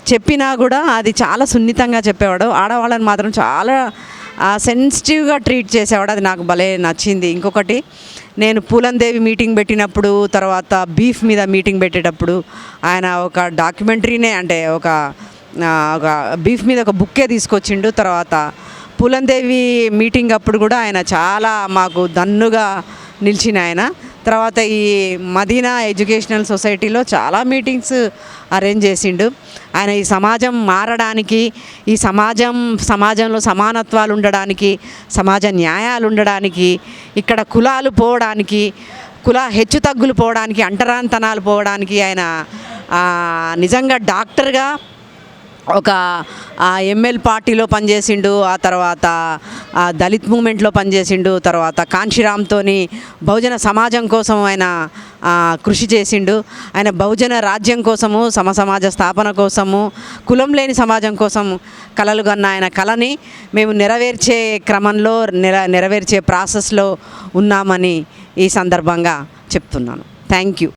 చెప్పినా కూడా అది చాలా సున్నితంగా చెప్పేవాడు. ఆడవాళ్ళని మాత్రం చాలా సెన్సిటివ్గా ట్రీట్ చేసేవాడు. అది నాకు భలే నచ్చింది. ఇంకొకటి, నేను పూలందేవి మీటింగ్ పెట్టినప్పుడు, తర్వాత బీఫ్ మీద మీటింగ్ పెట్టేటప్పుడు ఆయన ఒక డాక్యుమెంటరీనే, అంటే ఒక బీఫ్ మీద ఒక బుక్కే తీసుకొచ్చిండు. తర్వాత పూలందేవి మీటింగ్ అప్పుడు కూడా ఆయన చాలా మాకు దన్నుగా నిలిచిన ఆయన. తర్వాత ఈ మదీనా ఎడ్యుకేషనల్ సొసైటీలో చాలా మీటింగ్స్ అరేంజ్ చేసిండు. ఆయన ఈ సమాజం మారడానికి, ఈ సమాజంలో సమానత్వాలు ఉండడానికి, సమాజ న్యాయాలు ఉండడానికి, ఇక్కడ కులాలు పోవడానికి, కుల హెచ్చుతగ్గులు పోవడానికి, అంటరాంతనాలు పోవడానికి ఆయన నిజంగా డాక్టర్గా ఒక ఎంఎల్ పార్టీలో పనిచేసిండు, ఆ తర్వాత దళిత్ మూమెంట్లో పనిచేసిండు, తర్వాత కాంశీరామ్తోని బహుజన సమాజం కోసం ఆయన కృషి చేసిండు. ఆయన బహుజన రాజ్యం కోసము, సమసమాజ స్థాపన కోసము, కులం లేని సమాజం కోసం కలలు కన్న ఆయన కళని మేము నెరవేర్చే క్రమంలో నెరవేర్చే ప్రాసెస్లో ఉన్నామని ఈ సందర్భంగా చెప్తున్నాను. Thank you.